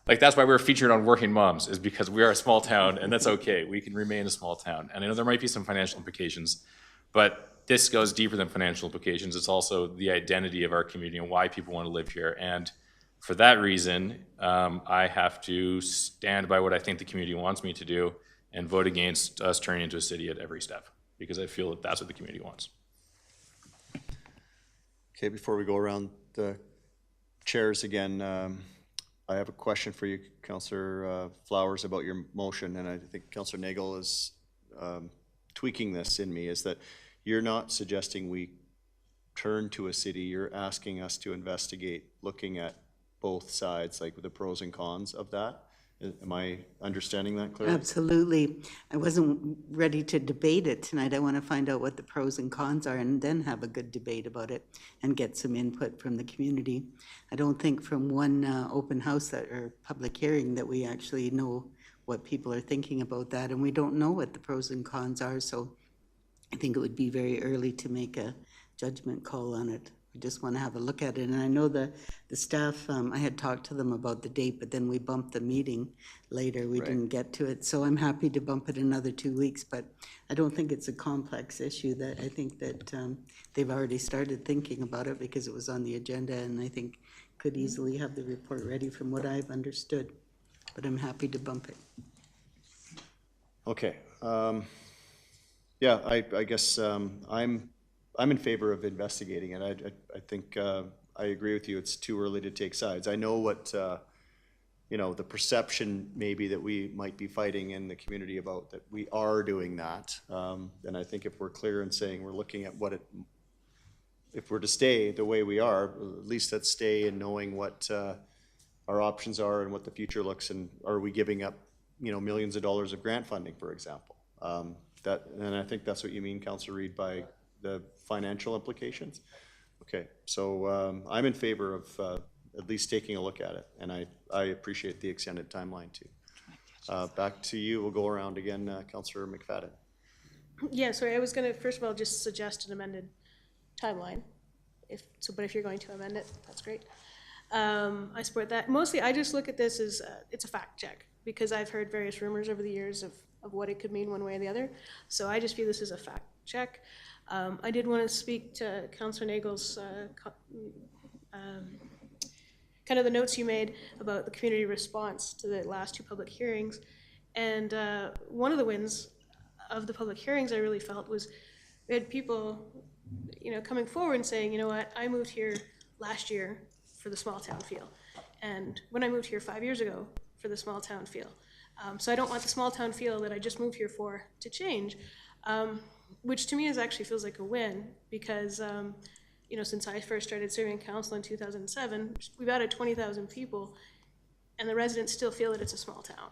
like, that's why we're featured on Working Moms, is because we are a small town, and that's okay. We can remain a small town. And I know there might be some financial implications, but this goes deeper than financial implications. It's also the identity of our community and why people want to live here. And for that reason, I have to stand by what I think the community wants me to do and vote against us turning into a city at every step, because I feel that that's what the community wants. Okay, before we go around the chairs again, I have a question for you, Councillor Flowers, about your motion, and I think Councillor Nagel is tweaking this in me, is that you're not suggesting we turn to a city, you're asking us to investigate looking at both sides, like with the pros and cons of that. Am I understanding that clearly? Absolutely. I wasn't ready to debate it tonight. I want to find out what the pros and cons are and then have a good debate about it and get some input from the community. I don't think from one open house or public hearing that we actually know what people are thinking about that, and we don't know what the pros and cons are, so I think it would be very early to make a judgment call on it. We just want to have a look at it. And I know the staff, I had talked to them about the date, but then we bumped the meeting later. We didn't get to it. So I'm happy to bump it another 2 weeks, but I don't think it's a complex issue. That I think that they've already started thinking about it because it was on the agenda, and I think could easily have the report ready from what I've understood. But I'm happy to bump it. Okay. Yeah, I guess I'm in favor of investigating it. I think I agree with you. It's too early to take sides. I know what the perception maybe that we might be fighting in the community about, that we are doing that. And I think if we're clear in saying we're looking at if we're to stay the way we are, at least let's stay in knowing what our options are and what the future looks, and are we giving up millions of dollars of grant funding, for example. And I think that's what you mean, Councillor Reid, by the financial implications. Okay, so I'm in favor of at least taking a look at it, and I appreciate the extended timeline too. Back to you. We'll go around again, Councillor McFadden. Yeah, sorry, I was gonna, first of all, just suggest an amended timeline. But if you're going to amend it, that's great. I support that. Mostly, I just look at this as, it's a fact check, because I've heard various rumors over the years of what it could mean one way or the other. So I just view this as a fact check. I did want to speak to Councillor Nagel's kind of the notes you made about the community response to the last two public hearings. And one of the wins of the public hearings I really felt was we had people, coming forward and saying, you know what, I moved here last year for the small town feel. And when I moved here 5 years ago for the small town feel. So I don't want the small town feel that I just moved here for to change, which to me actually feels like a win, because since I first started serving council in 2007, we've added 20,000 people, and the residents still feel that it's a small town.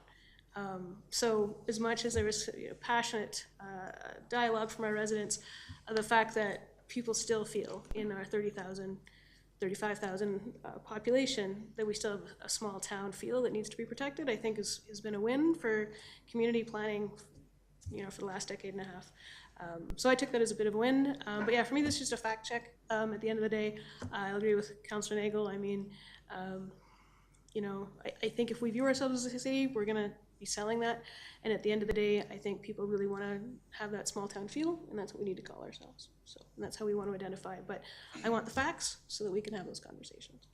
So as much as there was passionate dialogue from our residents, the fact that people still feel in our 35,000 population that we still have a small town feel that needs to be protected, I think has been a win for community planning, for the last decade and a half. So I took that as a bit of a win. But yeah, for me, this is just a fact check. At the end of the day, I'll agree with Councillor Nagel. I mean, I think if we view ourselves as a city, we're going to be selling that. And at the end of the day, I think people really want to have that small town feel, and that's what we need to call ourselves. So and that's how we want to identify it. But I want the facts so that we can have those conversations.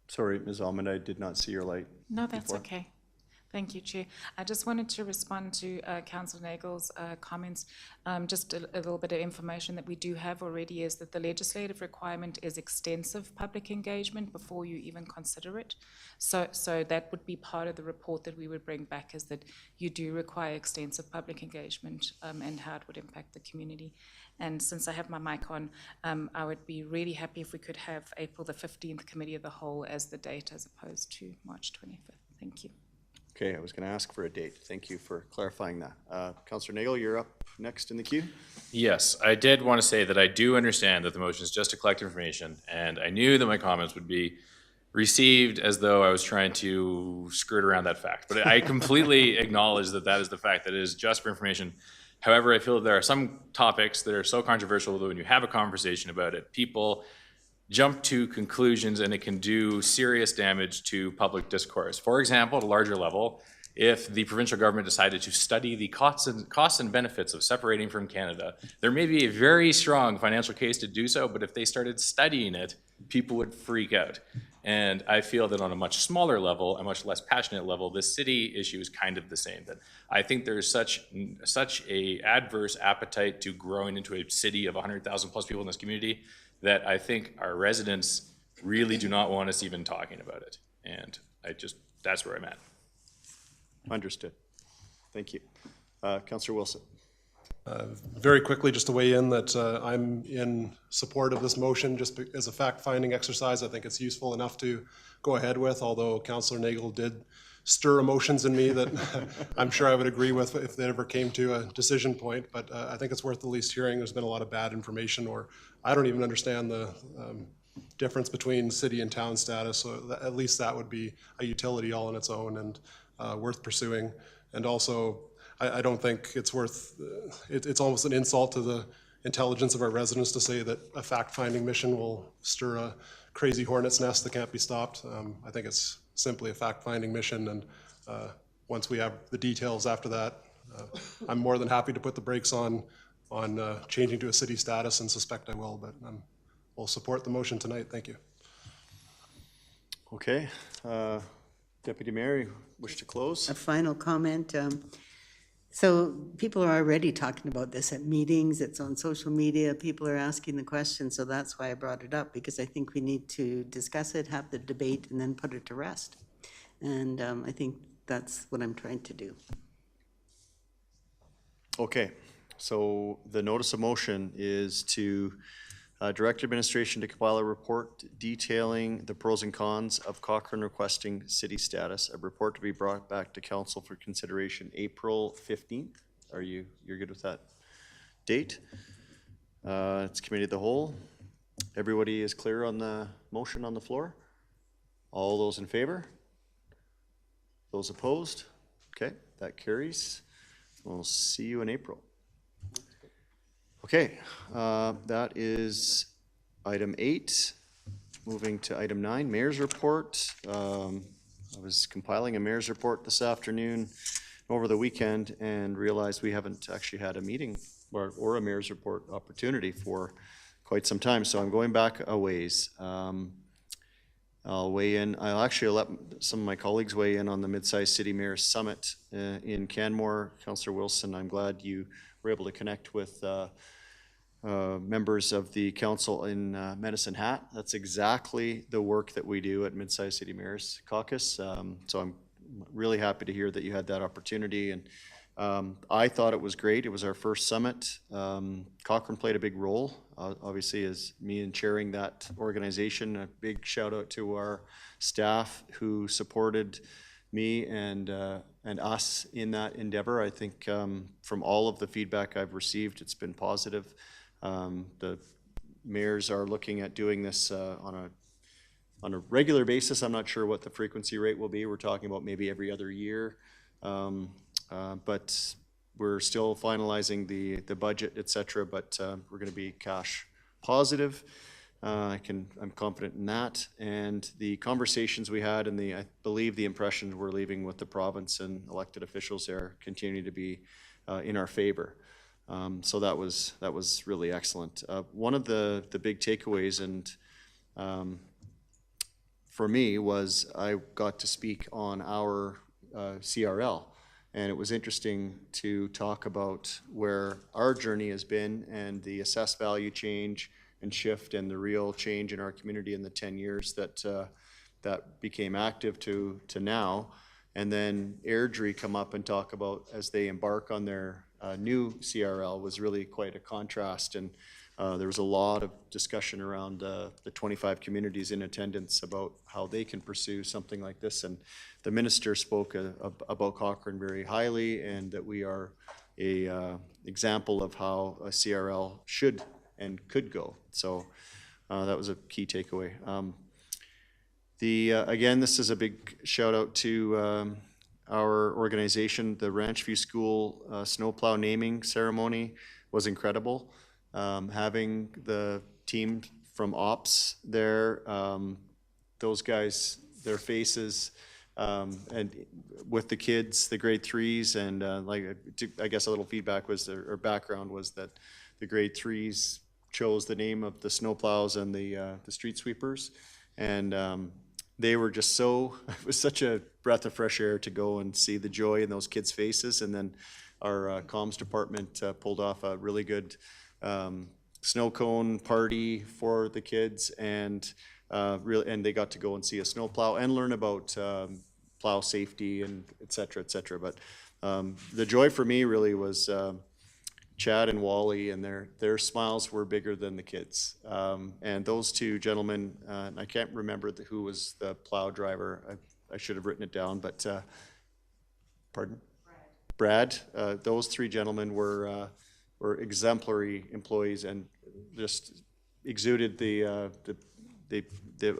Sorry, Ms. Almond, I did not see your light. No, that's before. okay. Thank you, Chair. I just wanted to respond to Councillor Nagel's comments. Just a little bit of information that we do have already is that the legislative requirement is extensive public engagement before you even consider it. So that would be part of the report that we would bring back, is that you do require extensive public engagement and how it would impact the community. And since I have my mic on, I would be really happy if we could have April the 15th Committee of the Whole as the date as opposed to March 25th. Thank you. Okay, I was going to ask for a date. Thank you for clarifying that. Councillor Nagel, you're up next in the queue. Yes, I did want to say that I do understand that the motion is just to collect information, and I knew that my comments would be received as though I was trying to skirt around that fact. But I completely acknowledge that that is the fact, that it is just for information. However, I feel that there are some topics that are so controversial that when you have a conversation about it, people jump to conclusions and it can do serious damage to public discourse. For example, at a larger level, if the provincial government decided to study the costs and benefits of separating from Canada, there may be a very strong financial case to do so, but if they started studying it, people would freak out. And I feel that on a much smaller level, a much less passionate level, this city issue is kind of the same. That I think there's such a adverse appetite to growing into a city of 100,000 plus people in this community that I think our residents really do not want us even talking about it. And that's where I'm at. Understood. Thank you. Councillor Wilson. Very quickly, just to weigh in that I'm in support of this motion just as a fact-finding exercise. I think it's useful enough to go ahead with, although Councillor Nagel did stir emotions in me that I'm sure I would agree with if they ever came to a decision point. But I think it's worth at least hearing. There's been a lot of bad information, or I don't even understand the difference between city and town status. So at least that would be a utility all on its own and worth pursuing. And also, I don't think it's worth, it's almost an insult to the intelligence of our residents to say that a fact-finding mission will stir a crazy hornet's nest that can't be stopped. I think it's simply a fact-finding mission, and once we have the details after that, I'm more than happy to put the brakes on changing to a city status, and suspect I will, but we'll support the motion tonight. Thank you. Okay. Deputy Mayor, you wish to close? A final comment. So people are already talking about this at meetings, it's on social media, people are asking the question, so that's why I brought it up, because I think we need to discuss it, have the debate, and then put it to rest. And I think that's what I'm trying to do. Okay, so the notice of motion is to direct administration to compile a report detailing the pros and cons of Cochrane requesting city status. A report to be brought back to council for consideration April 15th. You're good with that date? It's committee of the whole. Everybody is clear on the motion on the floor? All those in favor? Those opposed? Okay, that carries. We'll see you in April. Okay, that is item 8. Moving to item 9, Mayor's Report. I was compiling a Mayor's Report this afternoon over the weekend and realized we haven't actually had a meeting or a Mayor's Report opportunity for quite some time, so I'm going back a ways. I'll weigh in. I'll actually let some of my colleagues weigh in on the Mid-Sized City Mayor's Summit in Canmore. Councillor Wilson, I'm glad you were able to connect with members of the council in Medicine Hat. That's exactly the work that we do at Mid-Sized City Mayor's Caucus. So I'm really happy to hear that you had that opportunity. And I thought it was great. It was our first summit. Cochrane played a big role, obviously, as me in chairing that organization. A big shout out to our staff who supported me and us in that endeavor. I think from all of the feedback I've received, it's been positive. The mayors are looking at doing this on a regular basis. I'm not sure what the frequency rate will be. We're talking about maybe every other year. But we're still finalizing the budget, et cetera, but we're going to be cash positive. I'm confident in that. And the conversations we had and I believe the impressions we're leaving with the province and elected officials there continue to be in our favor. So that was really excellent. One of the big takeaways and for me was I got to speak on our CRL. And it was interesting to talk about where our journey has been and the assessed value change and shift and the real change in our community in the 10 years that became active to now. And then Airdrie come up and talk about as they embark on their new CRL was really quite a contrast. And there was a lot of discussion around the 25 communities in attendance about how they can pursue something like this. And the minister spoke about Cochrane very highly, and that we are a example of how a CRL should and could go. So that was a key takeaway. Again, this is a big shout out to our organization. The Ranchview School snowplow naming ceremony was incredible. Having the team from ops there, those guys, their faces, and with the kids, the grade 3s, and I guess a little feedback was, or background was that the grade 3s chose the name of the snowplows and the street sweepers, and they were just so, it was such a breath of fresh air to go and see the joy in those kids' faces. And then our comms department pulled off a really good snow cone party for the kids, and they got to go and see a snowplow and learn about plow safety and et cetera, but the joy for me really was Chad and Wally, and their smiles were bigger than the kids. And those two gentlemen, I can't remember who was the plow driver. I should have written it down, but pardon? Brad. Those three gentlemen were exemplary employees and just exuded the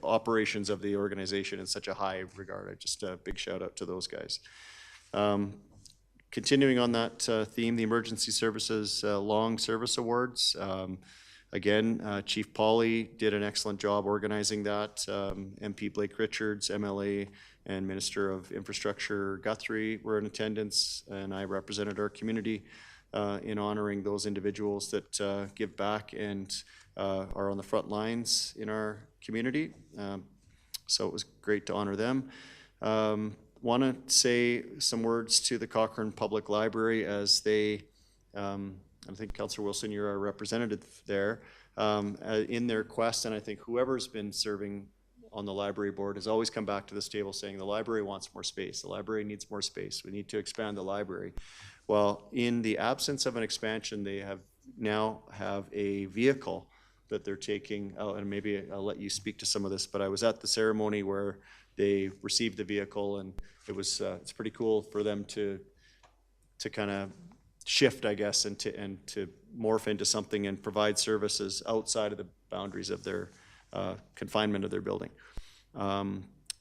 operations of the organization in such a high regard. Just a big shout out to those guys. Continuing on that theme, the Emergency Services Long Service Awards. Again, Chief Pauley did an excellent job organizing that. MP Blake Richards, MLA, and Minister of Infrastructure Guthrie were in attendance, and I represented our community in honoring those individuals that give back and are on the front lines in our community. So it was great to honor them. Want to say some words to the Cochrane Public Library as they, I think Councillor Wilson, you're our representative there, in their quest, and I think whoever's been serving on the library board has always come back to this table saying the library wants more space, the library needs more space, we need to expand the library. Well, in the absence of an expansion, they now have a vehicle that they're taking out, and maybe I'll let you speak to some of this, but I was at the ceremony where they received the vehicle, and it was it's pretty cool for them to kind of shift, I guess, and to morph into something and provide services outside of the boundaries of their confinement of their building.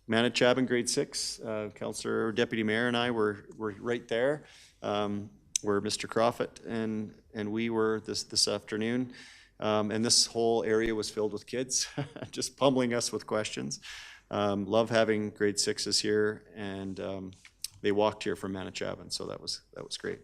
Manitowoc grade 6, Councillor Deputy Mayor and I were right there, where Mr. Crawford and we were this afternoon. And this whole area was filled with kids, just pummeling us with questions. Love having grade 6s here, and they walked here from Manitowoc, so that was great.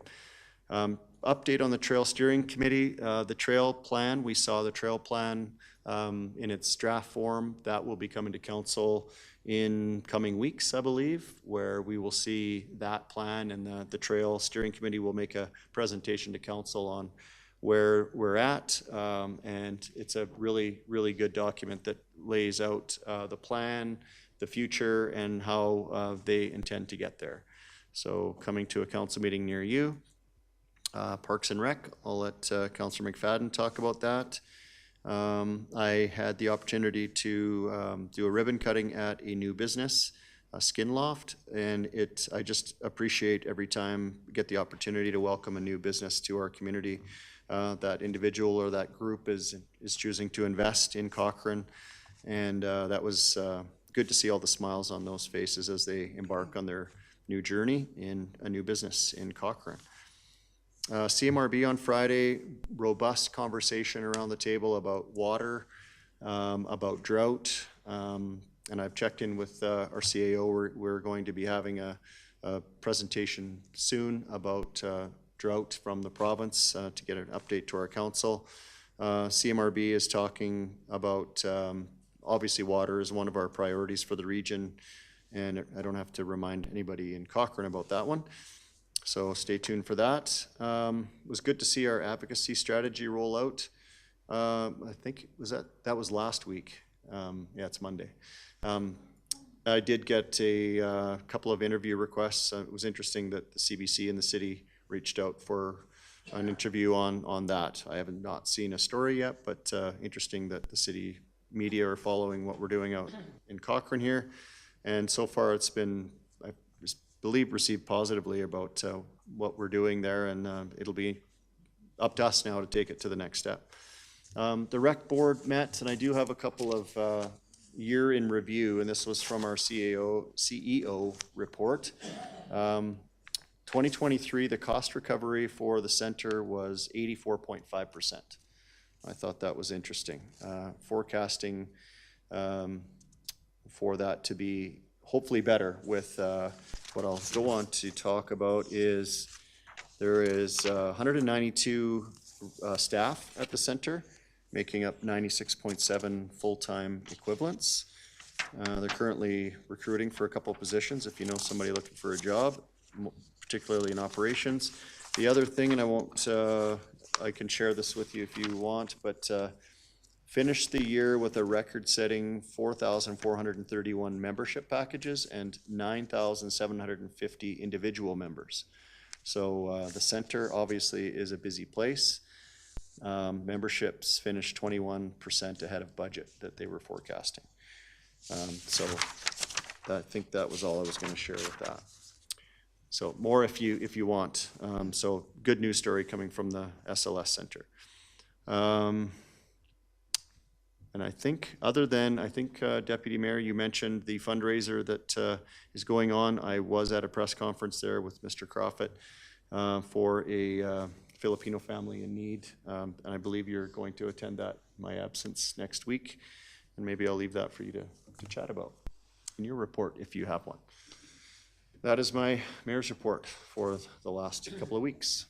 Update on the Trail Steering Committee, the trail plan. We saw the trail plan in its draft form. That will be coming to council in coming weeks, I believe, where we will see that plan, and the Trail Steering Committee will make a presentation to council on where we're at, and it's a really, really good document that lays out the plan, the future, and how they intend to get there. So coming to a council meeting near you. Parks and Rec, I'll let Councillor McFadden talk about that. I had the opportunity to do a ribbon cutting at a new business, Skin Loft, and I just appreciate every time we get the opportunity to welcome a new business to our community. That individual or that group is choosing to invest in Cochrane, and that was good to see all the smiles on those faces as they embark on their new journey in a new business in Cochrane. CMRB on Friday, robust conversation around the table about water, about drought, and I've checked in with our CAO. We're going to be having a presentation soon about drought from the province to get an update to our council. CMRB is talking about, obviously water is one of our priorities for the region, and I don't have to remind anybody in Cochrane about that one. So stay tuned for that. It was good to see our advocacy strategy roll out. I think that was last week. Yeah, it's Monday. I did get a couple of interview requests. It was interesting that the CBC and the city reached out for an interview on that. I haven't not seen a story yet, but interesting that the city media are following what we're doing out in Cochrane here. And so far it's been, I believe, received positively about what we're doing there, and it'll be up to us now to take it to the next step. The rec board met, and I do have a couple of year in review, and this was from our CEO report. 2023, the cost recovery for the center was 84.5%. I thought that was interesting. Forecasting for that to be hopefully better with what I'll go on to talk about is there is 192 staff at the center, making up 96.7 full-time equivalents. They're currently recruiting for a couple of positions if you know somebody looking for a job, particularly in operations. The other thing, and I won't, I can share this with you if you want, but finished the year with a record-setting 4,431 membership packages and 9,750 individual members. So the center obviously is a busy place. Memberships finished 21% ahead of budget that they were forecasting. So I think that was all I was going to share with that. So more if you want. So good news story coming from the SLS Center. And I think Deputy Mayor, you mentioned the fundraiser that is going on. I was at a press conference there with Mr. Crawford for a Filipino family in need. And I believe you're going to attend that in my absence next week. And maybe I'll leave that for you to chat about in your report if you have one. That is my mayor's report for the last couple of weeks.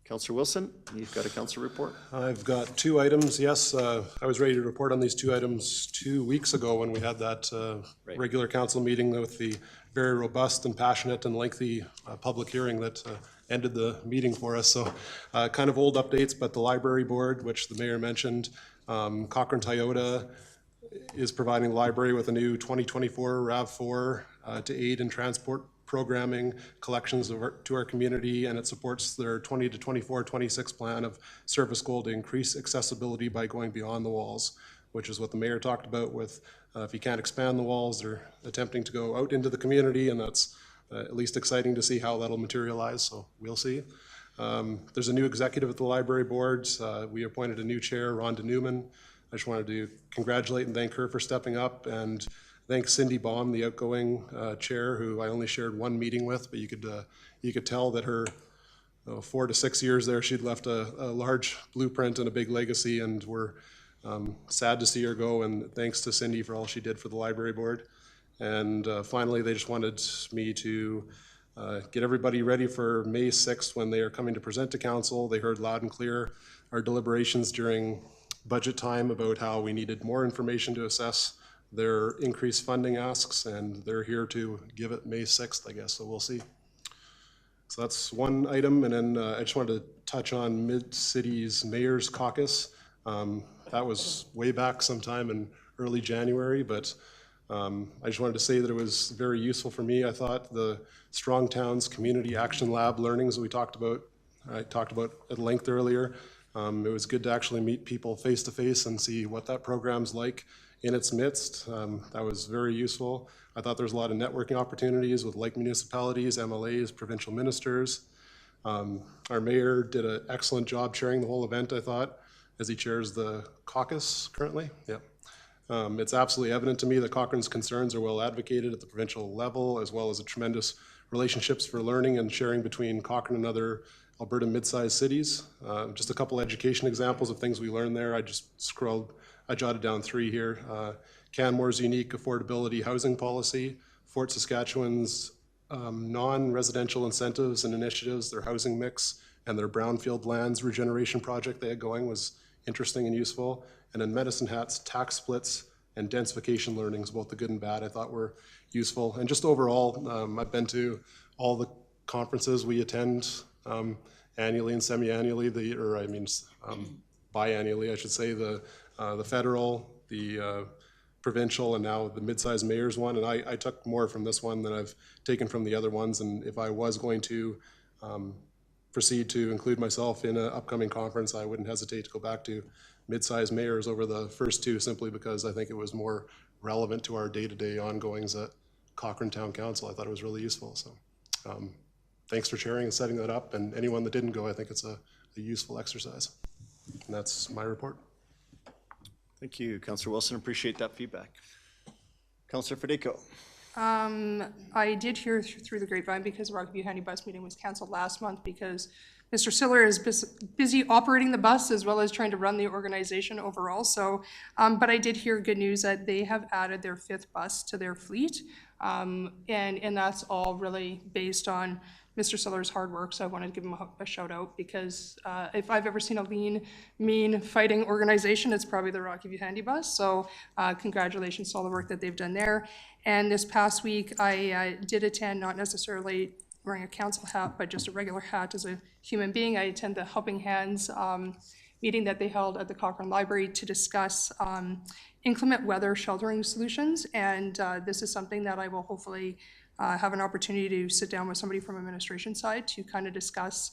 Councillor Wilson, you've got a councillor report? I've got 2 items, yes. I was ready to report on these 2 items 2 weeks ago when we had that regular council meeting with the very robust and passionate and lengthy public hearing that ended the meeting for us. So kind of old updates, but the library board, which the mayor mentioned, Cochrane Toyota is providing the library with a new 2024 RAV4 to aid in transport programming collections to our community, and it supports their 20 to 24-26 plan of service goal to increase accessibility by going beyond the walls, which is what the mayor talked about with if you can't expand the walls, they're attempting to go out into the community, and that's at least exciting to see how that'll materialize, so we'll see. There's a new executive at the library board. We appointed a new chair, Rhonda Newman. I just wanted to congratulate and thank her for stepping up, and thank Cindy Baum, the outgoing chair, who I only shared 1 meeting with, but you could tell that her 4 to 6 years there, she'd left a large blueprint and a big legacy, and we're sad to see her go, and thanks to Cindy for all she did for the library board. And finally, they just wanted me to get everybody ready for May 6th when they are coming to present to council. They heard loud and clear our deliberations during budget time about how we needed more information to assess their increased funding asks, and they're here to give it May 6th, I guess, so we'll see. So that's 1 item, and then I just wanted to touch on Mid-City's Mayor's Caucus. That was way back sometime in early January, but I just wanted to say that it was very useful for me. I thought the Strong Towns Community Action Lab learnings that I talked about at length earlier. It was good to actually meet people face to face and see what that program's like in its midst. That was very useful. I thought there was a lot of networking opportunities with like municipalities, MLAs, provincial ministers. Our mayor did an excellent job chairing the whole event, I thought, as he chairs the caucus currently. Yep. It's absolutely evident to me that Cochrane's concerns are well advocated at the provincial level, as well as the tremendous relationships for learning and sharing between Cochrane and other Alberta mid-sized cities. Just a couple education examples of things we learned there. I jotted down 3 here. Canmore's unique affordability housing policy, Fort Saskatchewan's non-residential incentives and initiatives, their housing mix, and their brownfield lands regeneration project they had going was interesting and useful. And then Medicine Hat's tax splits and densification learnings, both the good and bad, I thought were useful. And just overall, I've been to all the conferences we attend annually and semi-annually, biannually, I should say, the federal, the provincial, and now the mid-sized mayor's one. And I took more from this one than I've taken from the other ones. And if I was going to proceed to include myself in an upcoming conference, I wouldn't hesitate to go back to mid-sized mayors over the first 2, simply because I think it was more relevant to our day-to-day ongoings at Cochrane Town Council. I thought it was really useful. So thanks for sharing and setting that up. And anyone that didn't go, I think it's a useful exercise. And that's my report. Thank you, Councillor Wilson. Appreciate that feedback. Councillor Federico. I did hear through the grapevine, because the Rocky View Handy Bus meeting was canceled last month because Mr. Siller is busy operating the bus as well as trying to run the organization overall. So, but I did hear good news that they have added their 5th bus to their fleet. And that's all really based on Mr. Siller's hard work, so I wanted to give him a shout out, because if I've ever seen a lean, mean fighting organization, it's probably the Rocky View Handy Bus. So congratulations to all the work that they've done there. And this past week, I did attend, not necessarily wearing a council hat, but just a regular hat as a human being. I attend the Helping Hands meeting that they held at the Cochrane Library to discuss inclement weather sheltering solutions. And this is something that I will hopefully have an opportunity to sit down with somebody from administration side to kind of discuss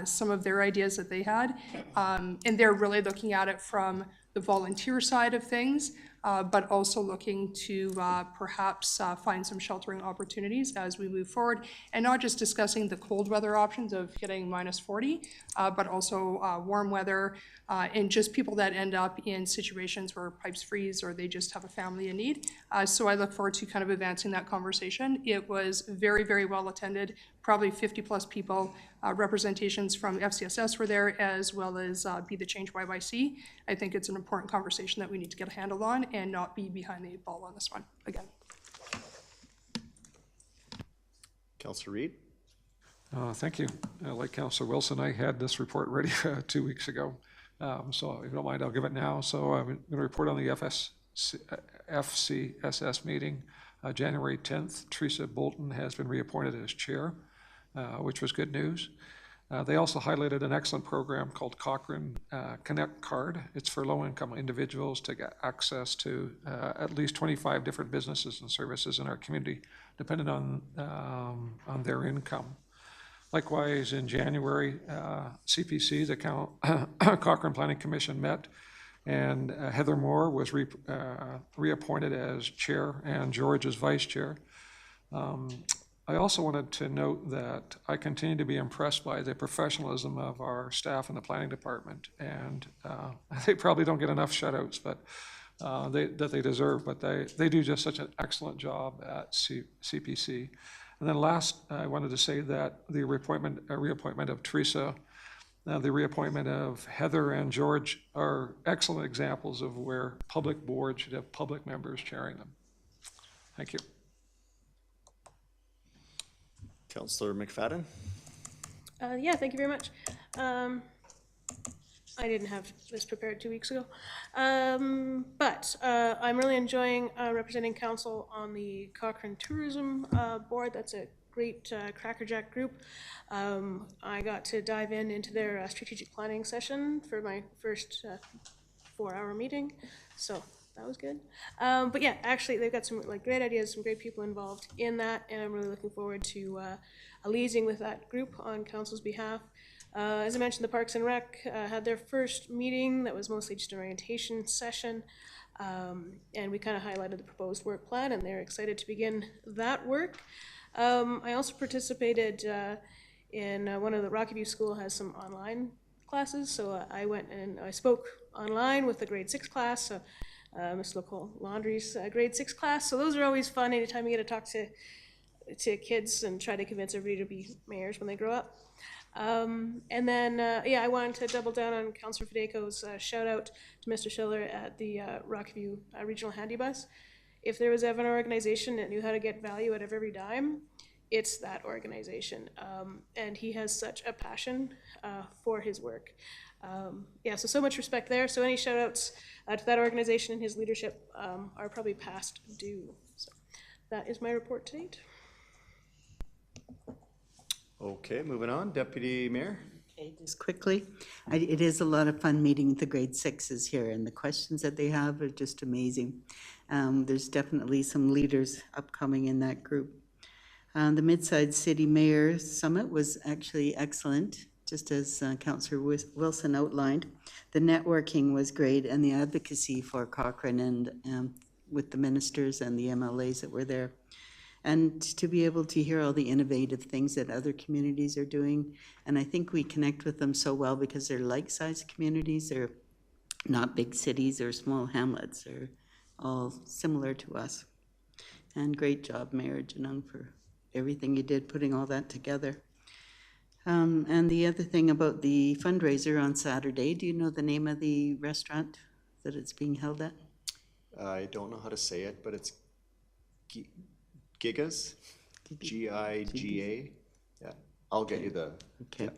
some of their ideas that they had. And they're really looking at it from the volunteer side of things. but also looking to perhaps find some sheltering opportunities as we move forward, and not just discussing the cold weather options of hitting -40, but also warm weather, and just people that end up in situations where pipes freeze or they just have a family in need. So I look forward to kind of advancing that conversation. It was very, very well attended, probably 50+ people. Representations from FCSS were there, as well as Be the Change YYC. I think it's an important conversation that we need to get a handle on and not be behind the 8 ball on this one again. Councillor Reid? Thank you. Like Councillor Wilson, I had this report ready 2 weeks ago. So if you don't mind, I'll give it now. So I'm going to report on the FCSS meeting. January 10th, Teresa Bolton has been reappointed as chair, which was good news. They also highlighted an excellent program called Cochrane Connect Card. It's for low-income individuals to get access to at least 25 different businesses and services in our community, depending on their income. Likewise, in January, CPC, the Cochrane Planning Commission met, and Heather Moore was reappointed as chair and George as vice chair. I also wanted to note that I continue to be impressed by the professionalism of our staff in the planning department, and they probably don't get enough shout-outs, but that they deserve, but they do just such an excellent job at CPC. And then last, I wanted to say that the reappointment of Teresa, the reappointment of Heather and George are excellent examples of where public boards should have public members chairing them. Thank you. Councillor McFadden? Yeah, thank you very much. I didn't have this prepared 2 weeks ago. But I'm really enjoying representing council on the Cochrane Tourism Board. That's a great crackerjack group. I got to dive into their strategic planning session for my first 4-hour meeting, so that was good. But yeah, actually they've got some great ideas, some great people involved in that, and I'm really looking forward to liaising with that group on council's behalf. As I mentioned, the Parks and Rec had their first meeting that was mostly just an orientation session, and we kind of highlighted the proposed work plan, and they're excited to begin that work. I also participated in one of the Rocky School has some online classes, so I went and I spoke online with the grade 6 class, so Ms. Local Laundry's grade 6 class, so those are always fun anytime you get to talk to kids and try to convince everybody to be mayors when they grow up. And then, yeah, I wanted to double down on Councillor Fadeko's shout out to Mr. Schiller at the Rockview Regional Handy Bus. If there was ever an organization that knew how to get value out of every dime, it's that organization. And he has such a passion for his work. Yeah, so much respect there. So any shout outs to that organization and his leadership are probably past due. So that is my report to date. Okay, moving on. Deputy Mayor? Okay, just quickly, it is a lot of fun meeting with the grade 6s here, and the questions that they have are just amazing. There's definitely some leaders upcoming in that group. The Midside City Mayor Summit was actually excellent, just as Councillor Wilson outlined. The networking was great, and the advocacy for Cochrane and with the ministers and the MLAs that were there. And to be able to hear all the innovative things that other communities are doing. And I think we connect with them so well because they're like-sized communities. They're not big cities or small hamlets. They're all similar to us. And great job, Mayor Janung, for everything you did putting all that together. And the other thing about the fundraiser on Saturday, do you know the name of the restaurant that it's being held at? I don't know how to say it, but it's Gigas, Giga. Yeah, I'll get you the. Okay. Yeah.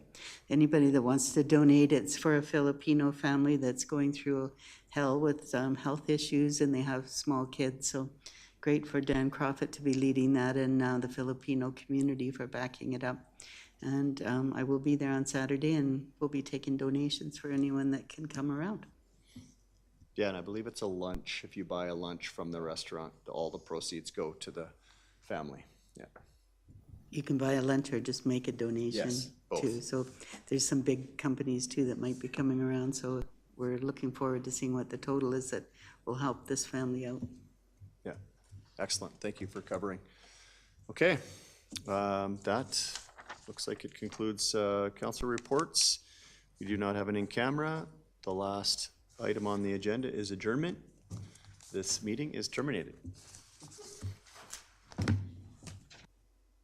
Anybody that wants to donate, it's for a Filipino family that's going through hell with health issues, and they have small kids. So great for Dan Crawford to be leading that, and the Filipino community for backing it up. And I will be there on Saturday, and we'll be taking donations for anyone that can come around. Yeah, and I believe it's a lunch. If you buy a lunch from the restaurant, all the proceeds go to the family. Yeah. You can buy a lunch or just make a donation. Yes, both. Too. So there's some big companies too that might be coming around. So we're looking forward to seeing what the total is that will help this family out. Yeah, excellent. Thank you for covering. Okay, that looks like it concludes council reports. We do not have an in-camera. The last item on the agenda is adjournment. This meeting is terminated.